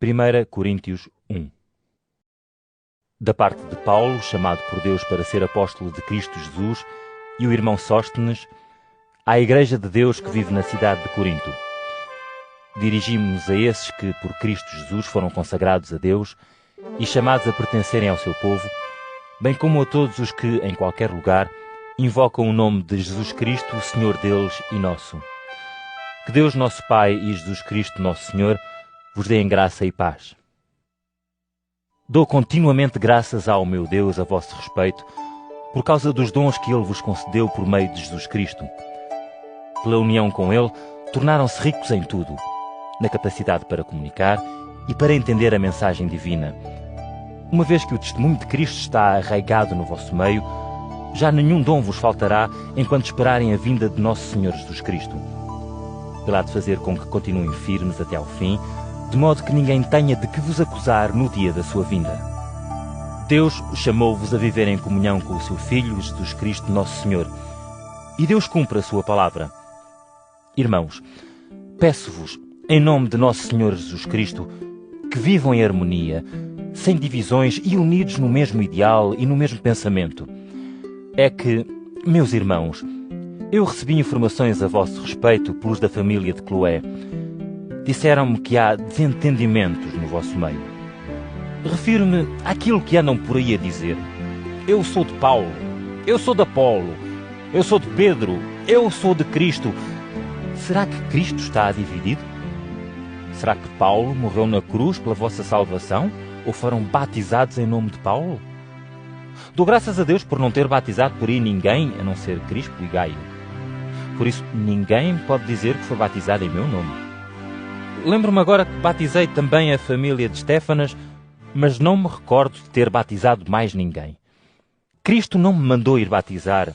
1 Coríntios 1. Da parte de Paulo, chamado por Deus para ser apóstolo de Cristo Jesus, e o irmão Sóstenes, à Igreja de Deus que vive na cidade de Corinto. Dirigimos-nos a esses que, por Cristo Jesus, foram consagrados a Deus e chamados a pertencerem ao seu povo, bem como a todos os que, em qualquer lugar, invocam o nome de Jesus Cristo, o Senhor deles e nosso. Que Deus, nosso Pai, e Jesus Cristo, nosso Senhor, vos dêem graça e paz. Dou continuamente graças ao meu Deus a vosso respeito, por causa dos dons que Ele vos concedeu por meio de Jesus Cristo. Pela união com Ele, tornaram-se ricos em tudo, na capacidade para comunicar e para entender a mensagem divina. Uma vez que o testemunho de Cristo está arraigado no vosso meio, já nenhum dom vos faltará enquanto esperarem a vinda de nosso Senhor Jesus Cristo. Ele há de fazer com que continuem firmes até ao fim, de modo que ninguém tenha de que vos acusar no dia da sua vinda. Deus chamou-vos a viver em comunhão com o seu Filho, Jesus Cristo, nosso Senhor. E Deus cumpre a sua palavra. Irmãos, peço-vos, em nome de nosso Senhor Jesus Cristo, que vivam em harmonia, sem divisões e unidos no mesmo ideal e no mesmo pensamento. É que, meus irmãos, eu recebi informações a vosso respeito pelos da família de Cloé. Disseram-me que há desentendimentos no vosso meio. Refiro-me àquilo que andam por aí a dizer. Eu sou de Paulo, eu sou de Apolo, eu sou de Pedro, eu sou de Cristo. Será que Cristo está dividido? Será que Paulo morreu na cruz pela vossa salvação? Ou foram batizados em nome de Paulo? Dou graças a Deus por não ter batizado por aí ninguém, a não ser Crispo e Gaio. Por isso, ninguém pode dizer que foi batizado em meu nome. Lembro-me agora que batizei também a família de Estéfanas, mas não me recordo de ter batizado mais ninguém. Cristo não me mandou ir batizar,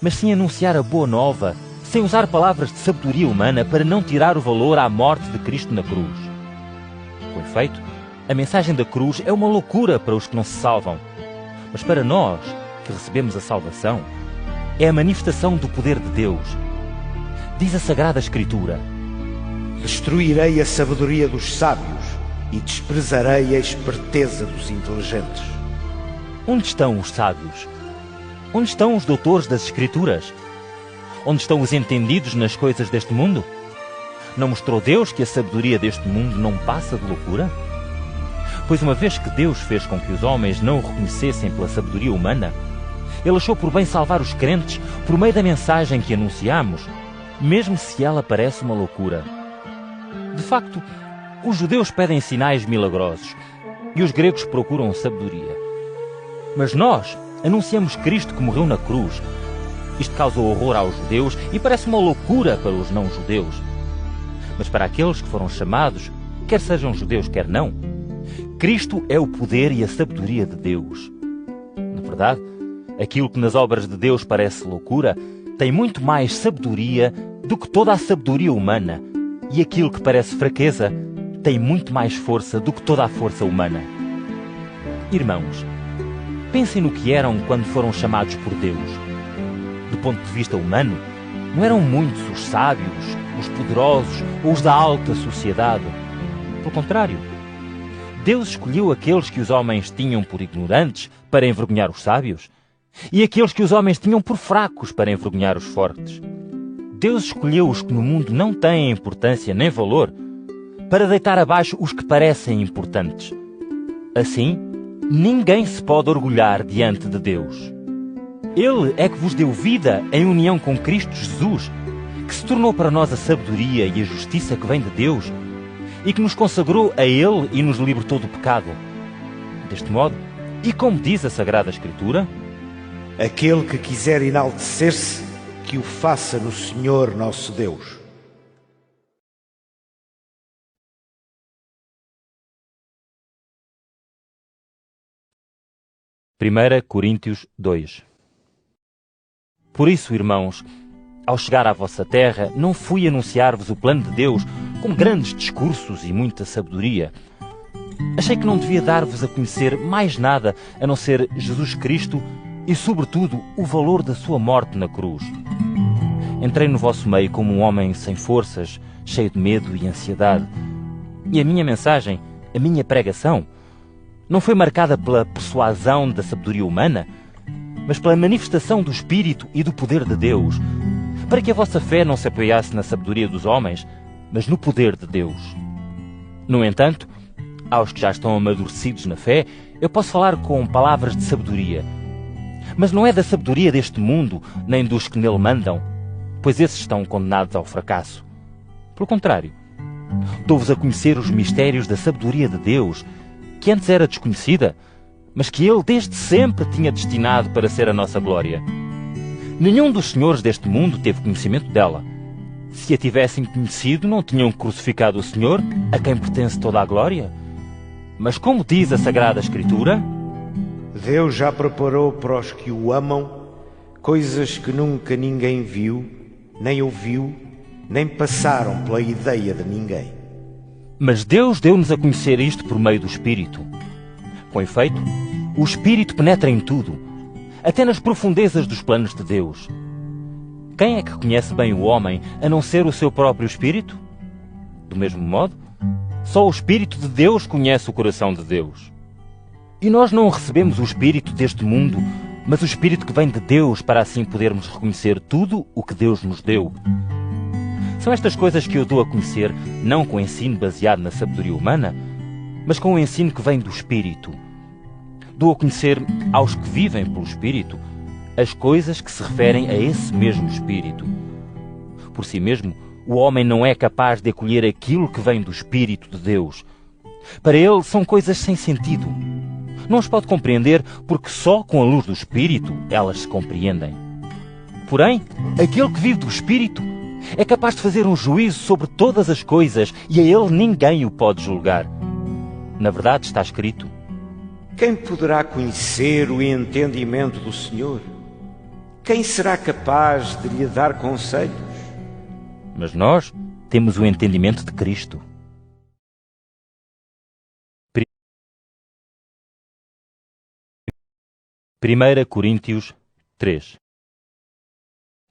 mas sim anunciar a boa nova, sem usar palavras de sabedoria humana para não tirar o valor à morte de Cristo na cruz. Com efeito, a mensagem da cruz é uma loucura para os que não se salvam, mas para nós, que recebemos a salvação, é a manifestação do poder de Deus. Diz a Sagrada Escritura: destruirei a sabedoria dos sábios e desprezarei a esperteza dos inteligentes. Onde estão os sábios? Onde estão os doutores das Escrituras? Onde estão os entendidos nas coisas deste mundo? Não mostrou Deus que a sabedoria deste mundo não passa de loucura? Pois uma vez que Deus fez com que os homens não o reconhecessem pela sabedoria humana, Ele achou por bem salvar os crentes por meio da mensagem que anunciamos, mesmo se ela parece uma loucura. De facto, os judeus pedem sinais milagrosos e os gregos procuram sabedoria. Mas nós anunciamos Cristo que morreu na cruz. Isto causa horror aos judeus e parece uma loucura para os não-judeus. Mas para aqueles que foram chamados, quer sejam judeus, quer não, Cristo é o poder e a sabedoria de Deus. Na verdade, aquilo que nas obras de Deus parece loucura tem muito mais sabedoria do que toda a sabedoria humana, e aquilo que parece fraqueza tem muito mais força do que toda a força humana. Irmãos, pensem no que eram quando foram chamados por Deus. Do ponto de vista humano, não eram muitos os sábios, os poderosos ou os da alta sociedade. Pelo contrário, Deus escolheu aqueles que os homens tinham por ignorantes para envergonhar os sábios e aqueles que os homens tinham por fracos para envergonhar os fortes. Deus escolheu os que no mundo não têm importância nem valor para deitar abaixo os que parecem importantes. Assim, ninguém se pode orgulhar diante de Deus. Ele é que vos deu vida em união com Cristo Jesus, que se tornou para nós a sabedoria e a justiça que vem de Deus e que nos consagrou a Ele e nos libertou do pecado. Deste modo, e como diz a Sagrada Escritura, aquele que quiser enaltecer-se, que o faça no Senhor nosso Deus. Primeira Coríntios 2. Por isso, irmãos, ao chegar à vossa terra, não fui anunciar-vos o plano de Deus com grandes discursos e muita sabedoria. Achei que não devia dar-vos a conhecer mais nada a não ser Jesus Cristo e, sobretudo, o valor da sua morte na cruz. Entrei no vosso meio como um homem sem forças, cheio de medo e ansiedade. E a minha mensagem a minha pregação não foi marcada pela persuasão da sabedoria humana, mas pela manifestação do Espírito e do poder de Deus, para que a vossa fé não se apoiasse na sabedoria dos homens, mas no poder de Deus. No entanto, aos que já estão amadurecidos na fé, eu posso falar com palavras de sabedoria. Mas não é da sabedoria deste mundo, nem dos que nele mandam, pois esses estão condenados ao fracasso. Pelo contrário, dou-vos a conhecer os mistérios da sabedoria de Deus, que antes era desconhecida, mas que Ele desde sempre tinha destinado para ser a nossa glória. Nenhum dos senhores deste mundo teve conhecimento dela. Se a tivessem conhecido, não tinham crucificado o Senhor, a quem pertence toda a glória. Mas como diz a Sagrada Escritura, Deus já preparou para os que o amam coisas que nunca ninguém viu, nem ouviu, nem passaram pela ideia de ninguém. mas Deus deu-nos a conhecer isto por meio do Espírito. Com efeito, o Espírito penetra em tudo, até nas profundezas dos planos de Deus. Quem é que conhece bem o homem, a não ser o seu próprio Espírito? Do mesmo modo, só o Espírito de Deus conhece o coração de Deus. E nós não recebemos o Espírito deste mundo, mas o Espírito que vem de Deus, para assim podermos reconhecer tudo o que Deus nos deu. São estas coisas que eu dou a conhecer, não com ensino baseado na sabedoria humana, mas com o ensino que vem do Espírito. Dou a conhecer aos que vivem pelo Espírito as coisas que se referem a esse mesmo Espírito. Por si mesmo, o homem não é capaz de acolher aquilo que vem do Espírito de Deus. Para ele são coisas sem sentido. Não as pode compreender porque só com a luz do Espírito elas se compreendem. Porém, aquele que vive do Espírito é capaz de fazer um juízo sobre todas as coisas e a ele ninguém o pode julgar. Na verdade está escrito: quem poderá conhecer o entendimento do Senhor? Quem será capaz de lhe dar conselhos? Mas nós temos o entendimento de Cristo. 1 Coríntios 3.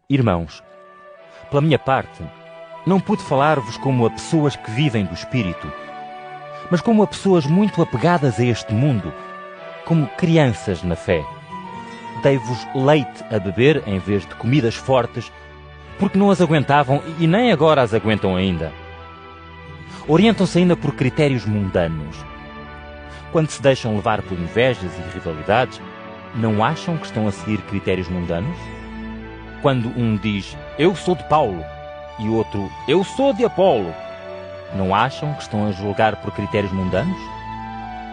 Irmãos, pela minha parte, não pude falar-vos como a pessoas que vivem do Espírito, mas como a pessoas muito apegadas a este mundo, como crianças na fé. Dei-vos leite a beber em vez de comidas fortes, porque não as aguentavam e nem agora as aguentam ainda. Orientam-se ainda por critérios mundanos. Quando se deixam levar por invejas e rivalidades, não acham que estão a seguir critérios mundanos? Quando um diz, eu sou de Paulo, e o outro, eu sou de Apolo, não acham que estão a julgar por critérios mundanos?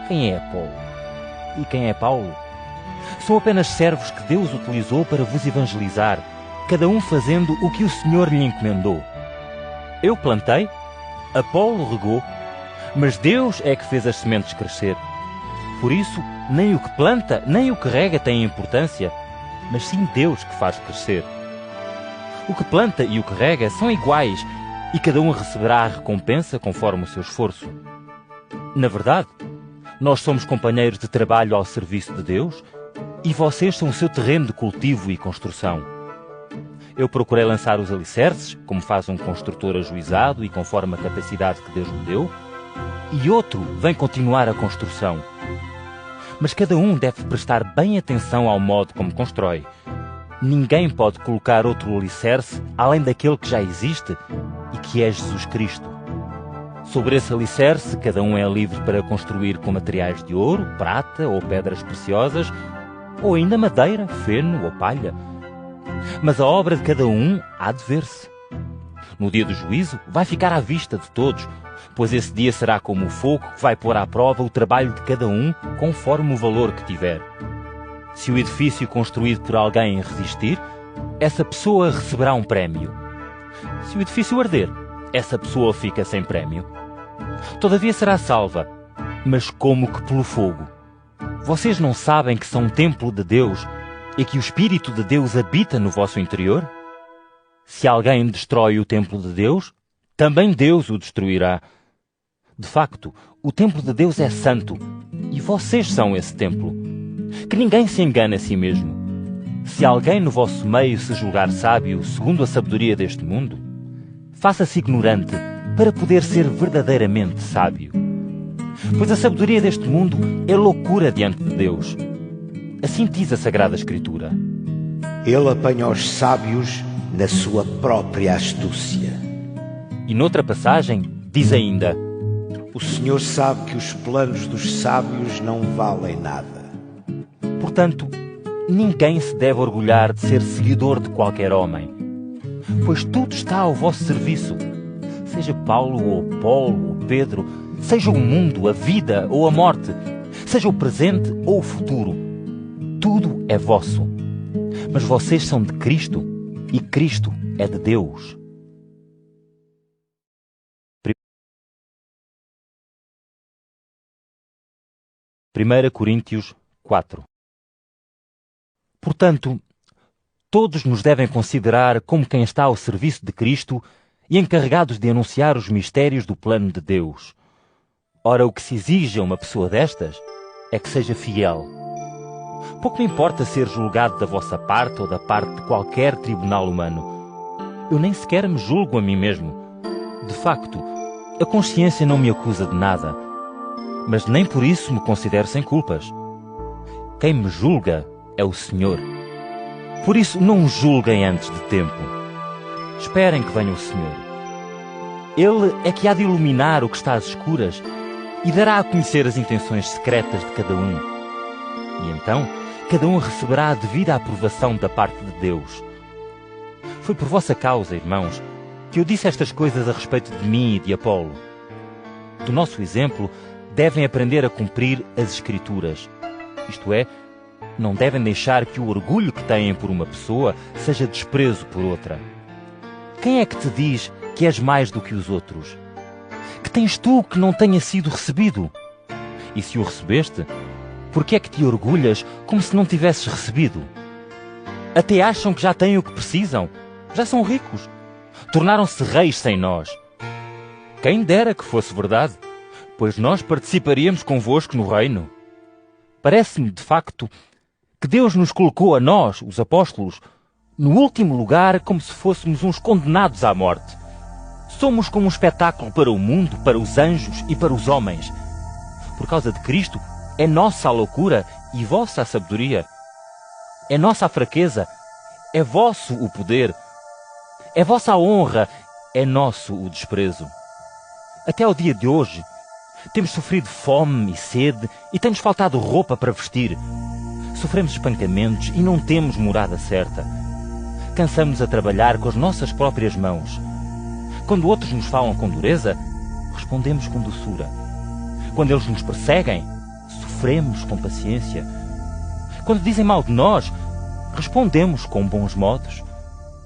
Quem é Apolo? E quem é Paulo? São apenas servos que Deus utilizou para vos evangelizar, cada um fazendo o que o Senhor lhe encomendou. Eu plantei, Apolo regou, mas Deus é que fez as sementes crescer. Por isso, nem o que planta, nem o que rega tem importância, mas sim Deus que faz crescer. O que planta e o que rega são iguais, e cada um receberá a recompensa conforme o seu esforço. Na verdade, nós somos companheiros de trabalho ao serviço de Deus, e vocês são o seu terreno de cultivo e construção. Eu procurei lançar os alicerces, como faz um construtor ajuizado e conforme a capacidade que Deus me deu, e outro vem continuar a construção. Mas cada um deve prestar bem atenção ao modo como constrói. Ninguém pode colocar outro alicerce além daquele que já existe e que é Jesus Cristo. Sobre esse alicerce, cada um é livre para construir com materiais de ouro, prata ou pedras preciosas, ou ainda madeira, feno ou palha. Mas a obra de cada um há de ver-se. No dia do juízo vai ficar à vista de todos, pois esse dia será como o fogo que vai pôr à prova o trabalho de cada um conforme o valor que tiver. Se o edifício construído por alguém resistir, essa pessoa receberá um prémio. Se o edifício arder, essa pessoa fica sem prémio. Todavia será salva, mas como que pelo fogo. Vocês não sabem que são um templo de Deus e que o Espírito de Deus habita no vosso interior? Se alguém destrói o templo de Deus, também Deus o destruirá. De facto, o templo de Deus é santo, e vocês são esse templo. Que ninguém se engane a si mesmo. Se alguém no vosso meio se julgar sábio segundo a sabedoria deste mundo, faça-se ignorante para poder ser verdadeiramente sábio. Pois a sabedoria deste mundo é loucura diante de Deus. Assim diz a Sagrada Escritura. Ele apanha os sábios na sua própria astúcia. E noutra passagem diz ainda: O Senhor sabe que os planos dos sábios não valem nada. Portanto, ninguém se deve orgulhar de ser seguidor de qualquer homem, pois tudo está ao vosso serviço. Seja Paulo ou Apolo ou Pedro, seja o mundo, a vida ou a morte, seja o presente ou o futuro, tudo é vosso. Mas vocês são de Cristo e Cristo é de Deus. 1 Coríntios 4. Portanto, todos nos devem considerar como quem está ao serviço de Cristo e encarregados de anunciar os mistérios do plano de Deus. Ora, o que se exige a uma pessoa destas é que seja fiel. Pouco me importa ser julgado da vossa parte ou da parte de qualquer tribunal humano. Eu nem sequer me julgo a mim mesmo. De facto, a consciência não me acusa de nada, mas nem por isso me considero sem culpas. Quem me julga é o Senhor. Por isso, não julguem antes de tempo. Esperem que venha o Senhor. Ele é que há de iluminar o que está às escuras e dará a conhecer as intenções secretas de cada um. E então, cada um receberá a devida aprovação da parte de Deus. Foi por vossa causa, irmãos, que eu disse estas coisas a respeito de mim e de Apolo. Do nosso exemplo, devem aprender a cumprir as Escrituras. Isto é, não devem deixar que o orgulho que têm por uma pessoa seja desprezo por outra. Quem é que te diz que és mais do que os outros? Que tens tu que não tenha sido recebido? E se o recebeste, por que é que te orgulhas como se não tivesses recebido? Até acham que já têm o que precisam. Já são ricos. Tornaram-se reis sem nós. Quem dera que fosse verdade, pois nós participaríamos convosco no reino. Parece-me, de facto, que Deus nos colocou a nós, os apóstolos, no último lugar como se fôssemos uns condenados à morte. Somos como um espetáculo para o mundo, para os anjos e para os homens. Por causa de Cristo, é nossa a loucura e vossa a sabedoria. É nossa a fraqueza, é vosso o poder. É vossa a honra, é nosso o desprezo. Até ao dia de hoje, temos sofrido fome e sede e tem-nos faltado roupa para vestir. Sofremos espancamentos e não temos morada certa. Cansamos a trabalhar com as nossas próprias mãos. Quando outros nos falam com dureza, respondemos com doçura. Quando eles nos perseguem, sofremos com paciência. Quando dizem mal de nós, respondemos com bons modos.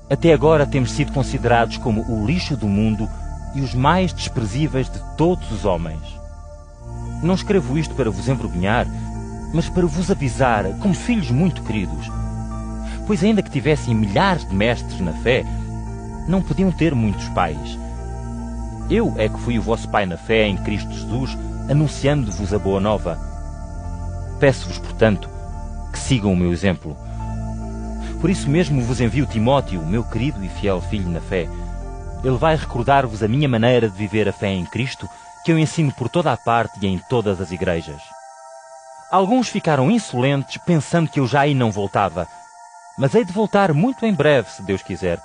Até agora temos sido considerados como o lixo do mundo e os mais desprezíveis de todos os homens. Não escrevo isto para vos envergonhar, mas para vos avisar como filhos muito queridos. Pois ainda que tivessem milhares de mestres na fé, não podiam ter muitos pais. Eu é que fui o vosso pai na fé em Cristo Jesus, anunciando-vos a boa nova. Peço-vos, portanto, que sigam o meu exemplo. Por isso mesmo vos envio Timóteo, meu querido e fiel filho na fé. Ele vai recordar-vos a minha maneira de viver a fé em Cristo, que eu ensino por toda a parte e em todas as igrejas. Alguns ficaram insolentes pensando que eu já aí não voltava, mas hei de voltar muito em breve, se Deus quiser.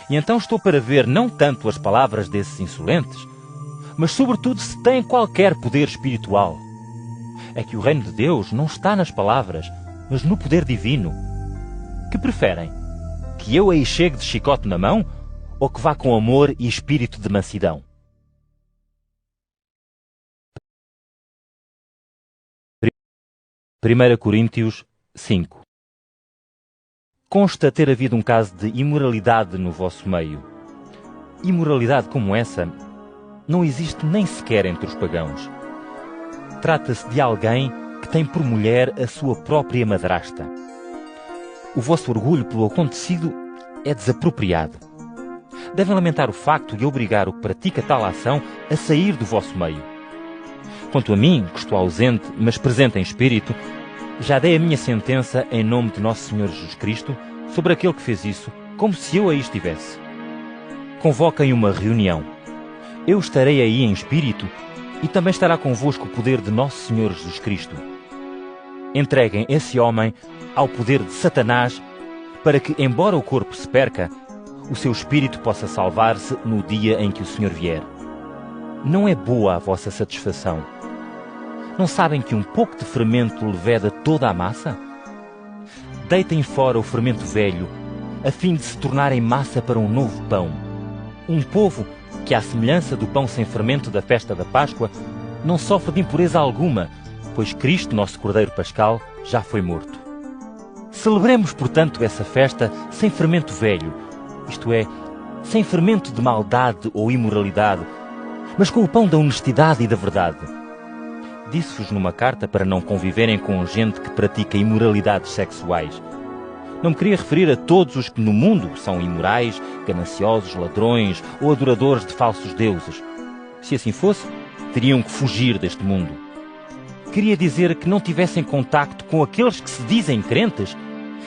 E então estou para ver não tanto as palavras desses insolentes, mas sobretudo se têm qualquer poder espiritual. É que o reino de Deus não está nas palavras, mas no poder divino. Que preferem? Que eu aí chegue de chicote na mão ou que vá com amor e espírito de mansidão? 1 Coríntios 5. Consta ter havido um caso de imoralidade no vosso meio. Imoralidade como essa não existe nem sequer entre os pagãos. Trata-se de alguém que tem por mulher a sua própria madrasta. O vosso orgulho pelo acontecido é desapropriado. Devem lamentar o facto de obrigar o que pratica tal ação a sair do vosso meio. Quanto a mim, que estou ausente, mas presente em espírito, já dei a minha sentença em nome de Nosso Senhor Jesus Cristo sobre aquele que fez isso, como se eu aí estivesse. Convoquem uma reunião. Eu estarei aí em espírito e também estará convosco o poder de nosso Senhor Jesus Cristo. Entreguem esse homem ao poder de Satanás, para que, embora o corpo se perca, o seu espírito possa salvar-se no dia em que o Senhor vier. Não é boa a vossa satisfação? Não sabem que um pouco de fermento leveda toda a massa? Deitem fora o fermento velho, a fim de se tornarem massa para um novo pão. Um povo que, à semelhança do pão sem fermento da festa da Páscoa, não sofre de impureza alguma, pois Cristo, nosso Cordeiro Pascal, já foi morto. Celebremos, portanto, essa festa sem fermento velho, isto é, sem fermento de maldade ou imoralidade, mas com o pão da honestidade e da verdade. Disse-vos numa carta para não conviverem com gente que pratica imoralidades sexuais. Não me queria referir a todos os que no mundo são imorais, gananciosos, ladrões ou adoradores de falsos deuses. Se assim fosse, teriam que fugir deste mundo. Queria dizer que não tivessem contacto com aqueles que se dizem crentes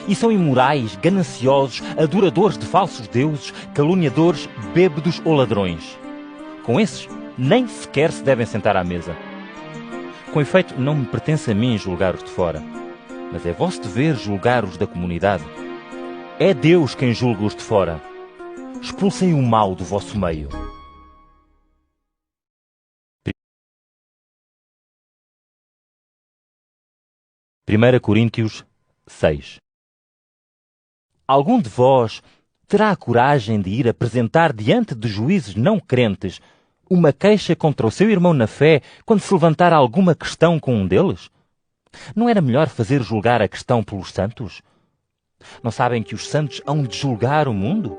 e são imorais, gananciosos, adoradores de falsos deuses, caluniadores, bêbados ou ladrões. Com esses, nem sequer se devem sentar à mesa. Com efeito, não me pertence a mim julgar os de fora, mas é vosso dever julgar os da comunidade. É Deus quem julga os de fora. Expulsem o mal do vosso meio. 1 Coríntios 6. Algum de vós terá a coragem de ir apresentar diante de juízes não crentes uma queixa contra o seu irmão na fé quando se levantar alguma questão com um deles? Não era melhor fazer julgar a questão pelos santos? Não sabem que os santos hão de julgar o mundo?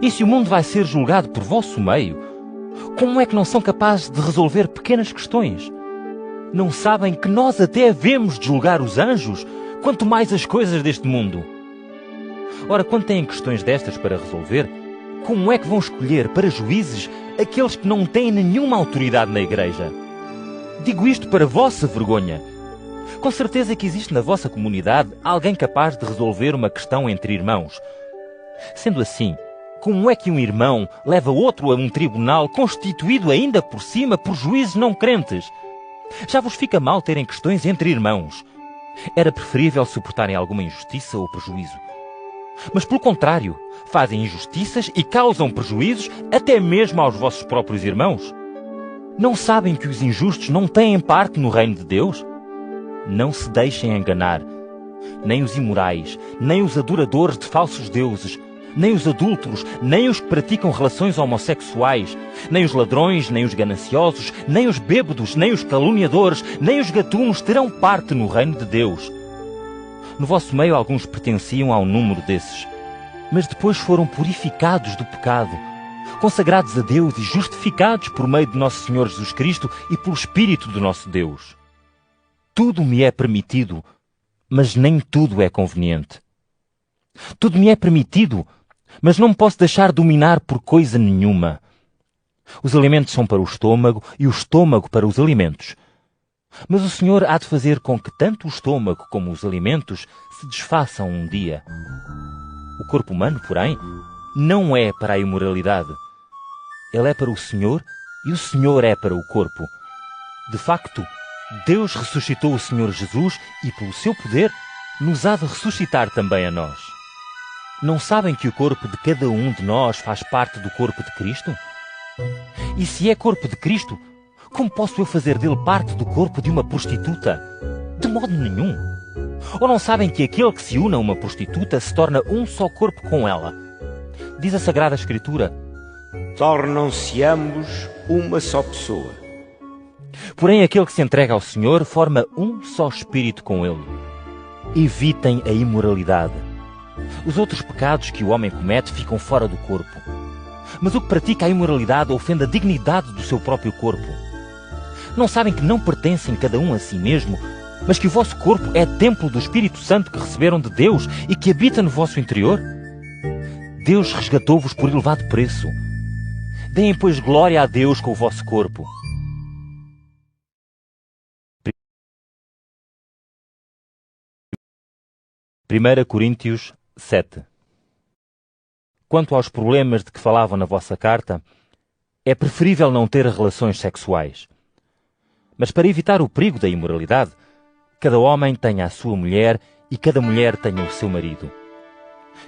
E se o mundo vai ser julgado por vosso meio, como é que não são capazes de resolver pequenas questões? Não sabem que nós até havemos de julgar os anjos, quanto mais as coisas deste mundo? Ora, quando têm questões destas para resolver, como é que vão escolher para juízes aqueles que não têm nenhuma autoridade na Igreja? Digo isto para vossa vergonha. Com certeza que existe na vossa comunidade alguém capaz de resolver uma questão entre irmãos. Sendo assim, como é que um irmão leva outro a um tribunal constituído ainda por cima por juízes não crentes? Já vos fica mal terem questões entre irmãos. Era preferível suportarem alguma injustiça ou prejuízo. Mas, pelo contrário, fazem injustiças e causam prejuízos até mesmo aos vossos próprios irmãos. Não sabem que os injustos não têm parte no reino de Deus? Não se deixem enganar. Nem os imorais, nem os adoradores de falsos deuses, nem os adúlteros, nem os que praticam relações homossexuais, nem os ladrões, nem os gananciosos, nem os bêbados, nem os caluniadores, nem os gatunos terão parte no reino de Deus. No vosso meio alguns pertenciam ao número desses, mas depois foram purificados do pecado, consagrados a Deus e justificados por meio de nosso Senhor Jesus Cristo e pelo Espírito do nosso Deus. Tudo me é permitido, mas nem tudo é conveniente. Tudo me é permitido, mas não me posso deixar dominar por coisa nenhuma. Os alimentos são para o estômago e o estômago para os alimentos. Mas o Senhor há de fazer com que tanto o estômago como os alimentos se desfaçam um dia. O corpo humano, porém, não é para a imoralidade. Ele é para o Senhor e o Senhor é para o corpo. De facto, Deus ressuscitou o Senhor Jesus e, pelo seu poder, nos há de ressuscitar também a nós. Não sabem que o corpo de cada um de nós faz parte do corpo de Cristo? E se é corpo de Cristo, como posso eu fazer dele parte do corpo de uma prostituta? De modo nenhum. Ou não sabem que aquele que se une a uma prostituta se torna um só corpo com ela? Diz a Sagrada Escritura: tornam-se ambos uma só pessoa. Porém, aquele que se entrega ao Senhor forma um só espírito com ele. Evitem a imoralidade. Os outros pecados que o homem comete ficam fora do corpo. Mas o que pratica a imoralidade ofende a dignidade do seu próprio corpo. Não sabem que não pertencem cada um a si mesmo, mas que o vosso corpo é templo do Espírito Santo que receberam de Deus e que habita no vosso interior? Deus resgatou-vos por elevado preço. Deem, pois, glória a Deus com o vosso corpo. 1 Coríntios 7. Quanto aos problemas de que falavam na vossa carta, é preferível não ter relações sexuais. Mas para evitar o perigo da imoralidade, cada homem tenha a sua mulher e cada mulher tenha o seu marido.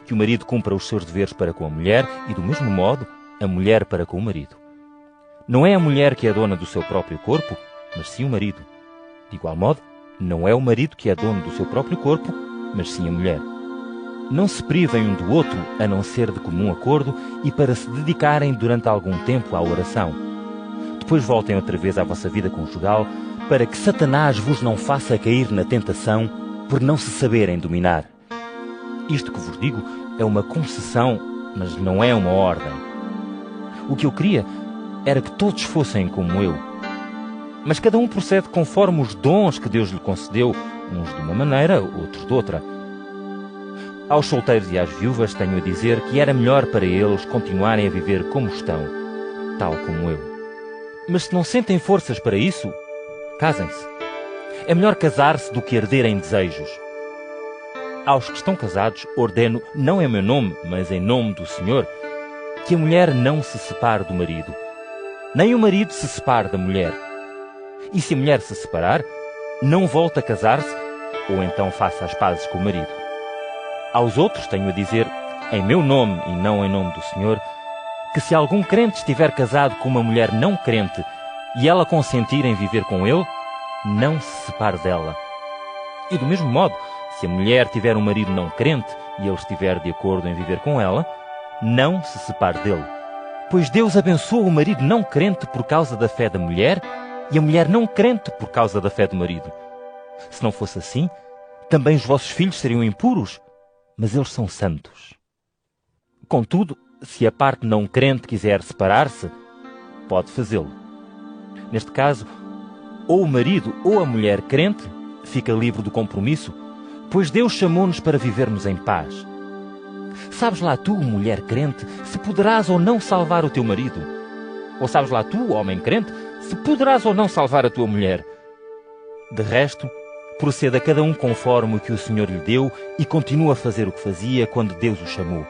Que o marido cumpra os seus deveres para com a mulher e, do mesmo modo, a mulher para com o marido. Não é a mulher que é dona do seu próprio corpo, mas sim o marido. De igual modo, não é o marido que é dono do seu próprio corpo, mas sim a mulher. Não se privem um do outro, a não ser de comum acordo e para se dedicarem durante algum tempo à oração. Depois voltem outra vez à vossa vida conjugal, para que Satanás vos não faça cair na tentação por não se saberem dominar. Isto que vos digo é uma concessão, mas não é uma ordem. O que eu queria era que todos fossem como eu. Mas cada um procede conforme os dons que Deus lhe concedeu, uns de uma maneira, outros de outra. Aos solteiros e às viúvas tenho a dizer que era melhor para eles continuarem a viver como estão, tal como eu. Mas se não sentem forças para isso, casem-se. É melhor casar-se do que arder em desejos. Aos que estão casados, ordeno, não em meu nome, mas em nome do Senhor, que a mulher não se separe do marido, nem o marido se separe da mulher. E se a mulher se separar, não volte a casar-se, ou então faça as pazes com o marido. Aos outros tenho a dizer, em meu nome e não em nome do Senhor, que se algum crente estiver casado com uma mulher não crente e ela consentir em viver com ele, não se separe dela. E do mesmo modo, se a mulher tiver um marido não crente e ele estiver de acordo em viver com ela, não se separe dele. Pois Deus abençoa o marido não crente por causa da fé da mulher e a mulher não crente por causa da fé do marido. Se não fosse assim, também os vossos filhos seriam impuros, mas eles são santos. Contudo, se a parte não crente quiser separar-se, pode fazê-lo. Neste caso, ou o marido ou a mulher crente fica livre do compromisso, pois Deus chamou-nos para vivermos em paz. Sabes lá tu, mulher crente, se poderás ou não salvar o teu marido? Ou sabes lá tu, homem crente, se poderás ou não salvar a tua mulher? De resto, proceda cada um conforme o que o Senhor lhe deu e continua a fazer o que fazia quando Deus o chamou.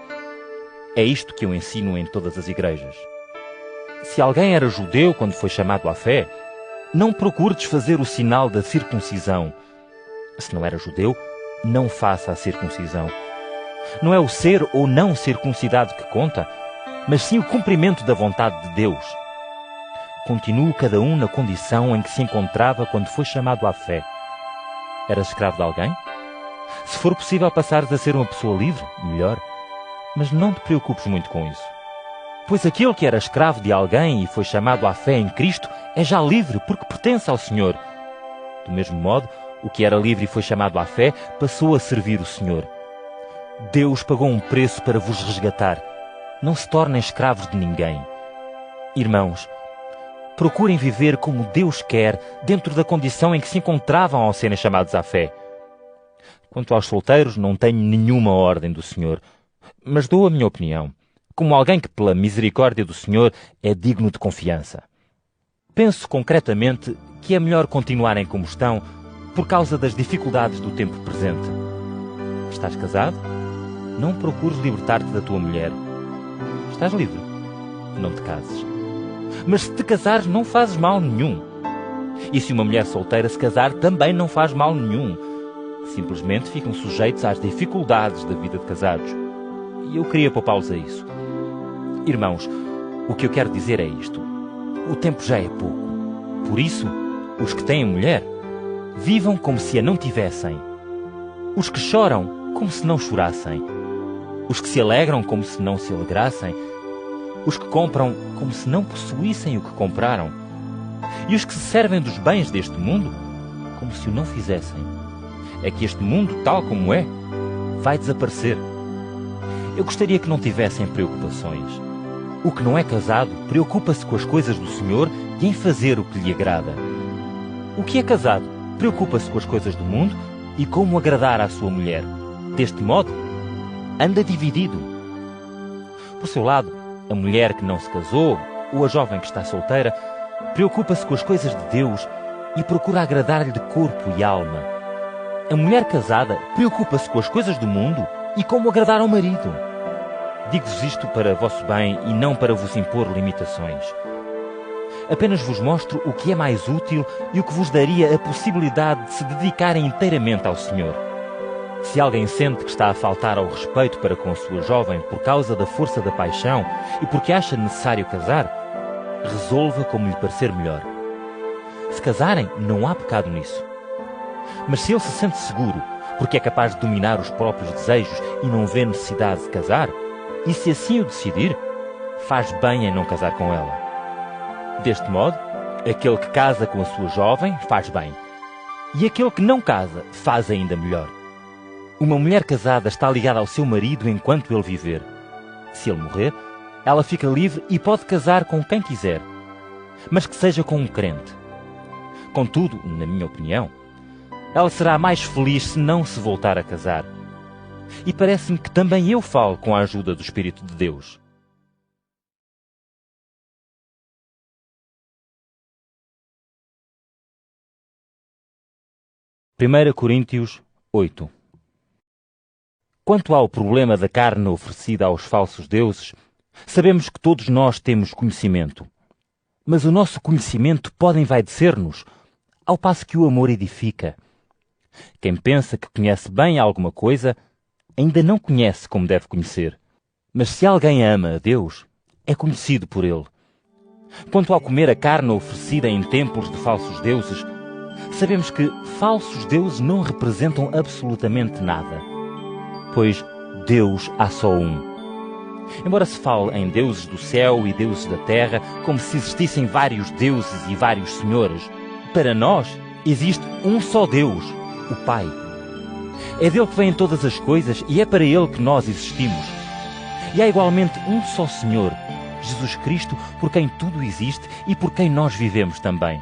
É isto que eu ensino em todas as igrejas. Se alguém era judeu quando foi chamado à fé, não procure desfazer o sinal da circuncisão. Se não era judeu, não faça a circuncisão. Não é o ser ou não circuncidado que conta, mas sim o cumprimento da vontade de Deus. Continue cada um na condição em que se encontrava quando foi chamado à fé. Eras escravo de alguém? Se for possível passares a ser uma pessoa livre, melhor. Mas não te preocupes muito com isso. Pois aquele que era escravo de alguém e foi chamado à fé em Cristo é já livre porque pertence ao Senhor. Do mesmo modo, o que era livre e foi chamado à fé passou a servir o Senhor. Deus pagou um preço para vos resgatar. Não se tornem escravos de ninguém. Irmãos, procurem viver como Deus quer dentro da condição em que se encontravam ao serem chamados à fé. Quanto aos solteiros, não tenho nenhuma ordem do Senhor, mas dou a minha opinião, como alguém que, pela misericórdia do Senhor, é digno de confiança. Penso concretamente que é melhor continuarem como estão por causa das dificuldades do tempo presente. Estás casado? Não procures libertar-te da tua mulher. Estás livre. Não te cases. Mas se te casares, não fazes mal nenhum. E se uma mulher solteira se casar, também não faz mal nenhum. Simplesmente ficam sujeitos às dificuldades da vida de casados. E eu queria poupá-los a isso. Irmãos, o que eu quero dizer é isto. O tempo já é pouco. Por isso, os que têm mulher, vivam como se a não tivessem. Os que choram, como se não chorassem. Os que se alegram, como se não se alegrassem. Os que compram, como se não possuíssem o que compraram. E os que se servem dos bens deste mundo, como se o não fizessem. É que este mundo, tal como é, vai desaparecer. Eu gostaria que não tivessem preocupações. O que não é casado preocupa-se com as coisas do Senhor e em fazer o que lhe agrada. O que é casado preocupa-se com as coisas do mundo e como agradar à sua mulher. Deste modo, anda dividido. Por seu lado, a mulher que não se casou ou a jovem que está solteira preocupa-se com as coisas de Deus e procura agradar-lhe de corpo e alma. A mulher casada preocupa-se com as coisas do mundo e como agradar ao marido. Digo-vos isto para vosso bem e não para vos impor limitações. Apenas vos mostro o que é mais útil e o que vos daria a possibilidade de se dedicarem inteiramente ao Senhor. Se alguém sente que está a faltar ao respeito para com a sua jovem por causa da força da paixão e porque acha necessário casar, resolva como lhe parecer melhor. Se casarem, não há pecado nisso. Mas se ele se sente seguro, porque é capaz de dominar os próprios desejos e não vê necessidade de casar, e se assim o decidir, faz bem em não casar com ela. Deste modo, aquele que casa com a sua jovem faz bem, e aquele que não casa faz ainda melhor. Uma mulher casada está ligada ao seu marido enquanto ele viver. Se ele morrer, ela fica livre e pode casar com quem quiser, mas que seja com um crente. Contudo, na minha opinião, ela será mais feliz se não se voltar a casar. E parece-me que também eu falo com a ajuda do Espírito de Deus. Primeira Coríntios 8. Quanto ao problema da carne oferecida aos falsos deuses, sabemos que todos nós temos conhecimento. Mas o nosso conhecimento pode envaidecer-nos, ao passo que o amor edifica. Quem pensa que conhece bem alguma coisa, ainda não conhece como deve conhecer. Mas se alguém ama a Deus, é conhecido por Ele. Quanto ao comer a carne oferecida em templos de falsos deuses, sabemos que falsos deuses não representam absolutamente nada, pois Deus há só um. Embora se fale em deuses do céu e deuses da terra, como se existissem vários deuses e vários senhores, para nós existe um só Deus, o Pai. É dele que vêm todas as coisas e é para ele que nós existimos. E há igualmente um só Senhor, Jesus Cristo, por quem tudo existe e por quem nós vivemos também.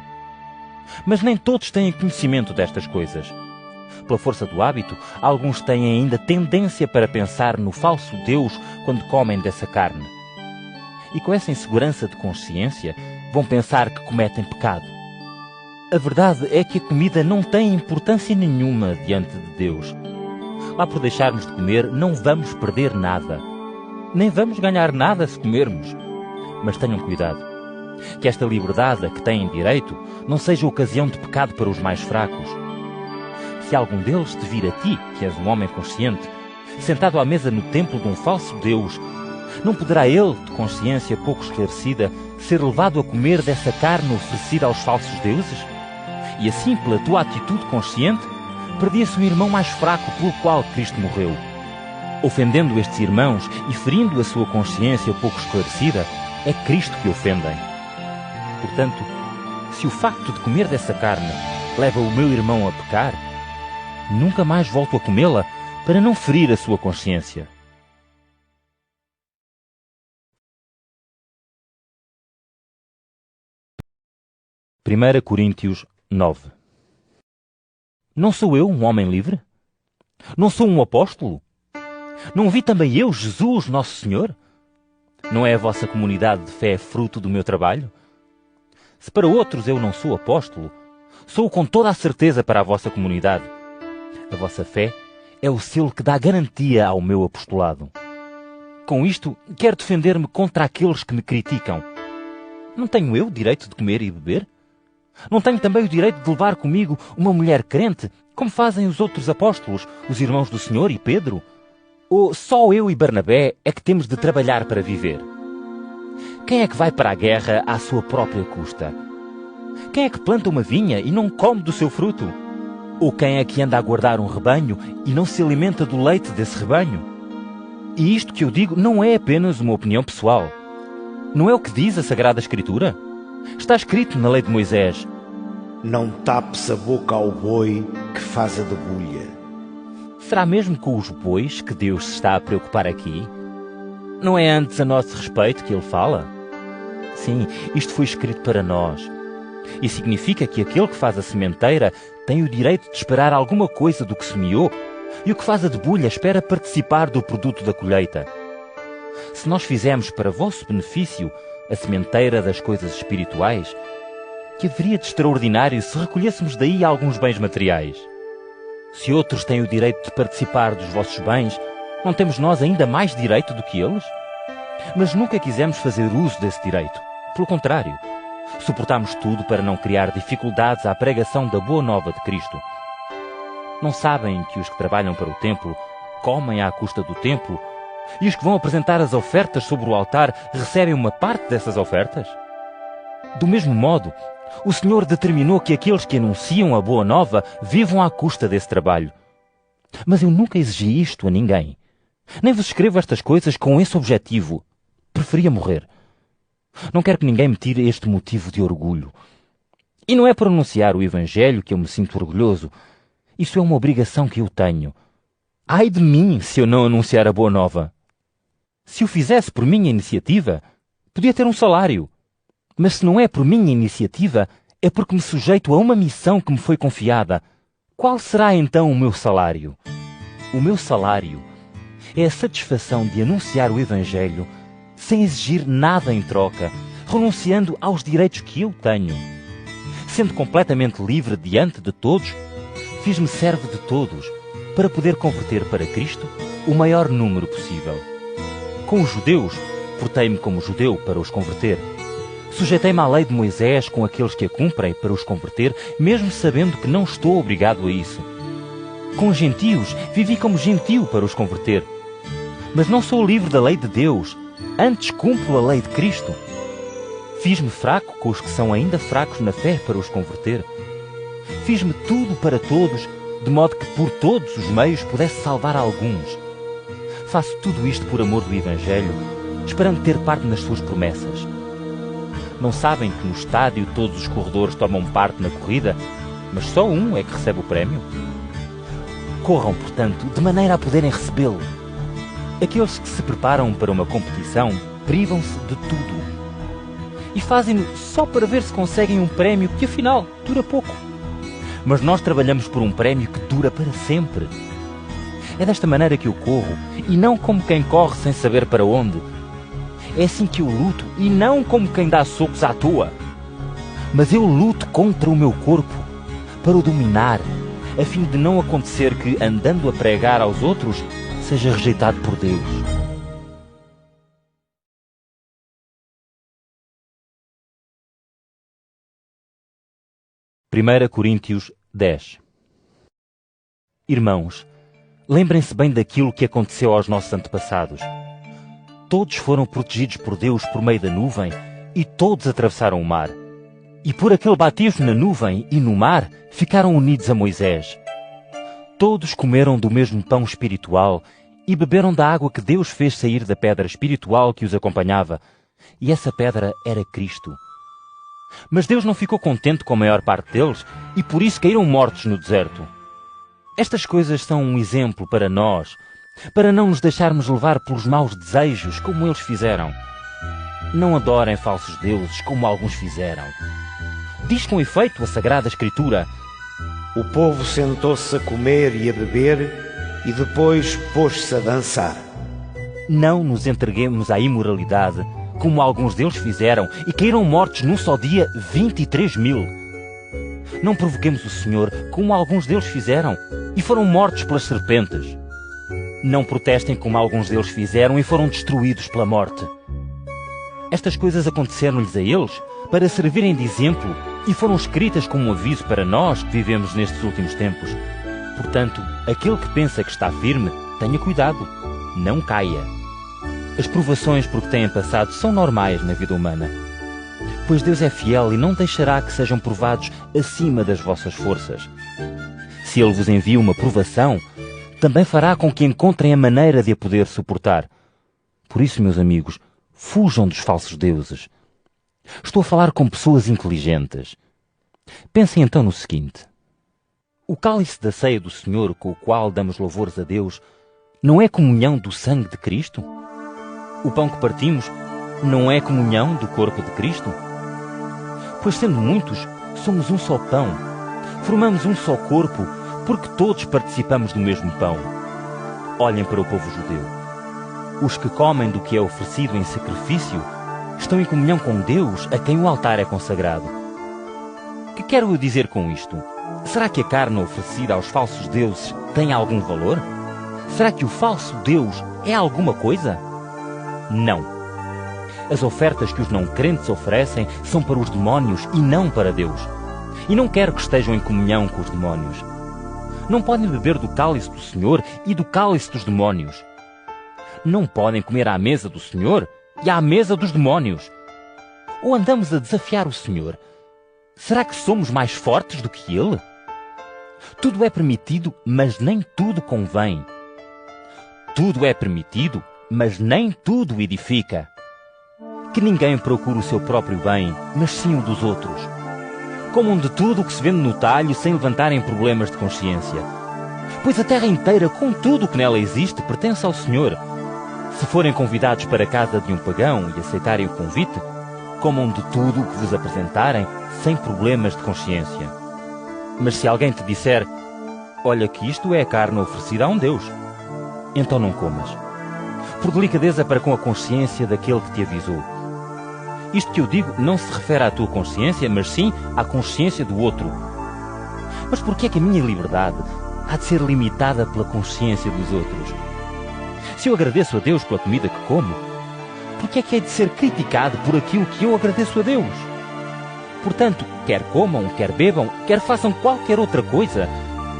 Mas nem todos têm conhecimento destas coisas. Pela força do hábito, alguns têm ainda tendência para pensar no falso Deus quando comem dessa carne. E com essa insegurança de consciência, vão pensar que cometem pecado. A verdade é que a comida não tem importância nenhuma diante de Deus. Lá por deixarmos de comer, não vamos perder nada. Nem vamos ganhar nada se comermos. Mas tenham cuidado. Que esta liberdade a que têm direito não seja ocasião de pecado para os mais fracos. Se algum deles te vir a ti, que és um homem consciente, sentado à mesa no templo de um falso Deus, não poderá ele, de consciência pouco esclarecida, ser levado a comer dessa carne oferecida aos falsos deuses? E assim, pela tua atitude consciente, perdia-se um irmão mais fraco pelo qual Cristo morreu. Ofendendo estes irmãos e ferindo a sua consciência pouco esclarecida, é Cristo que ofendem. Portanto, se o facto de comer dessa carne leva o meu irmão a pecar, nunca mais volto a comê-la para não ferir a sua consciência. Primeira Coríntios 9. Não sou eu um homem livre? Não sou um apóstolo? Não vi também eu Jesus, nosso Senhor? Não é a vossa comunidade de fé fruto do meu trabalho? Se para outros eu não sou apóstolo, sou com toda a certeza para a vossa comunidade. A vossa fé é o selo que dá garantia ao meu apostolado. Com isto, quero defender-me contra aqueles que me criticam. Não tenho eu direito de comer e beber? Não tenho também o direito de levar comigo uma mulher crente, como fazem os outros apóstolos, os irmãos do Senhor e Pedro? Ou só eu e Barnabé é que temos de trabalhar para viver? Quem é que vai para a guerra à sua própria custa? Quem é que planta uma vinha e não come do seu fruto? Ou quem é que anda a guardar um rebanho e não se alimenta do leite desse rebanho? E isto que eu digo não é apenas uma opinião pessoal. Não é o que diz a Sagrada Escritura? Está escrito na lei de Moisés: não tapes a boca ao boi que faz a debulha. Será mesmo com os bois que Deus se está a preocupar aqui? Não é antes a nosso respeito que Ele fala? Sim, isto foi escrito para nós. E significa que aquele que faz a sementeira tem o direito de esperar alguma coisa do que semeou, e o que faz a debulha espera participar do produto da colheita. Se nós fizermos para vosso benefício a sementeira das coisas espirituais, que haveria de extraordinário se recolhêssemos daí alguns bens materiais? Se outros têm o direito de participar dos vossos bens, não temos nós ainda mais direito do que eles? Mas nunca quisemos fazer uso desse direito. Pelo contrário, Suportamos tudo para não criar dificuldades à pregação da boa nova de Cristo. Não sabem que os que trabalham para o templo comem à custa do templo e os que vão apresentar as ofertas sobre o altar recebem uma parte dessas ofertas? Do mesmo modo, o Senhor determinou que aqueles que anunciam a boa nova vivam à custa desse trabalho. Mas eu nunca exigi isto a ninguém. Nem vos escrevo estas coisas com esse objetivo. Preferia morrer. Não quero que ninguém me tire este motivo de orgulho. E não é por anunciar o Evangelho que eu me sinto orgulhoso. Isso é uma obrigação que eu tenho. Ai de mim se eu não anunciar a boa nova. Se o fizesse por minha iniciativa, podia ter um salário. Mas se não é por minha iniciativa, é porque me sujeito a uma missão que me foi confiada. Qual será então o meu salário? O meu salário é a satisfação de anunciar o Evangelho sem exigir nada em troca, renunciando aos direitos que eu tenho. Sendo completamente livre diante de todos, fiz-me servo de todos para poder converter para Cristo o maior número possível. Com os judeus, portei-me como judeu para os converter. Sujeitei-me à lei de Moisés com aqueles que a cumprem para os converter, mesmo sabendo que não estou obrigado a isso. Com os gentios, vivi como gentio para os converter. Mas não sou livre da lei de Deus, antes cumpro a lei de Cristo. Fiz-me fraco com os que são ainda fracos na fé para os converter. Fiz-me tudo para todos, de modo que por todos os meios pudesse salvar alguns. Faço tudo isto por amor do Evangelho, esperando ter parte nas suas promessas. Não sabem que no estádio todos os corredores tomam parte na corrida, mas só um é que recebe o prémio? Corram, portanto, de maneira a poderem recebê-lo. Aqueles que se preparam para uma competição privam-se de tudo. E fazem-no só para ver se conseguem um prémio que, afinal, dura pouco. Mas nós trabalhamos por um prémio que dura para sempre. É desta maneira que eu corro, e não como quem corre sem saber para onde. É assim que eu luto, e não como quem dá socos à toa. Mas eu luto contra o meu corpo, para o dominar, a fim de não acontecer que, andando a pregar aos outros, seja rejeitado por Deus. Primeira Coríntios 10. Irmãos, lembrem-se bem daquilo que aconteceu aos nossos antepassados. Todos foram protegidos por Deus por meio da nuvem e todos atravessaram o mar. E por aquele batismo na nuvem e no mar ficaram unidos a Moisés. Todos comeram do mesmo pão espiritual e beberam da água que Deus fez sair da pedra espiritual que os acompanhava. E essa pedra era Cristo. Mas Deus não ficou contente com a maior parte deles e por isso caíram mortos no deserto. Estas coisas são um exemplo para nós, para não nos deixarmos levar pelos maus desejos como eles fizeram. Não adorem falsos deuses como alguns fizeram. Diz com efeito a Sagrada Escritura: O povo sentou-se a comer e a beber e depois pôs-se a dançar. Não nos entreguemos à imoralidade, como alguns deles fizeram, e caíram mortos num só dia 23.000. Não provoquemos o Senhor, como alguns deles fizeram, e foram mortos pelas serpentes. Não protestem como alguns deles fizeram e foram destruídos pela morte. Estas coisas aconteceram-lhes a eles para servirem de exemplo e foram escritas como um aviso para nós que vivemos nestes últimos tempos. Portanto, aquele que pensa que está firme, tenha cuidado, não caia. As provações por que têm passado são normais na vida humana. Pois Deus é fiel e não deixará que sejam provados acima das vossas forças. Se Ele vos envia uma provação, também fará com que encontrem a maneira de a poder suportar. Por isso, meus amigos, fujam dos falsos deuses. Estou a falar com pessoas inteligentes. Pensem então no seguinte: o cálice da ceia do Senhor, com o qual damos louvores a Deus, não é comunhão do sangue de Cristo? O pão que partimos não é comunhão do corpo de Cristo? Pois sendo muitos, somos um só pão. Formamos um só corpo, porque todos participamos do mesmo pão. Olhem para o povo judeu. Os que comem do que é oferecido em sacrifício estão em comunhão com Deus, a quem o altar é consagrado. Que quero eu dizer com isto? Será que a carne oferecida aos falsos deuses tem algum valor? Será que o falso Deus é alguma coisa? Não. As ofertas que os não crentes oferecem são para os demónios e não para Deus. E não quero que estejam em comunhão com os demónios. Não podem beber do cálice do Senhor e do cálice dos demónios. Não podem comer à mesa do Senhor e à mesa dos demónios. Ou andamos a desafiar o Senhor? Será que somos mais fortes do que Ele? Tudo é permitido, mas nem tudo convém. Tudo é permitido, mas nem tudo edifica. Que ninguém procure o seu próprio bem, mas sim o dos outros. Comam de tudo o que se vende no talho sem levantarem problemas de consciência. Pois a terra inteira, com tudo o que nela existe, pertence ao Senhor. Se forem convidados para a casa de um pagão e aceitarem o convite, comam de tudo o que vos apresentarem sem problemas de consciência. Mas se alguém te disser, olha que isto é a carne oferecida a um Deus, então não comas, por delicadeza para com a consciência daquele que te avisou. Isto que eu digo não se refere à tua consciência, mas sim à consciência do outro. Mas por que é que a minha liberdade há de ser limitada pela consciência dos outros? Se eu agradeço a Deus pela comida que como, por que é que hei de ser criticado por aquilo que eu agradeço a Deus? Portanto, quer comam, quer bebam, quer façam qualquer outra coisa,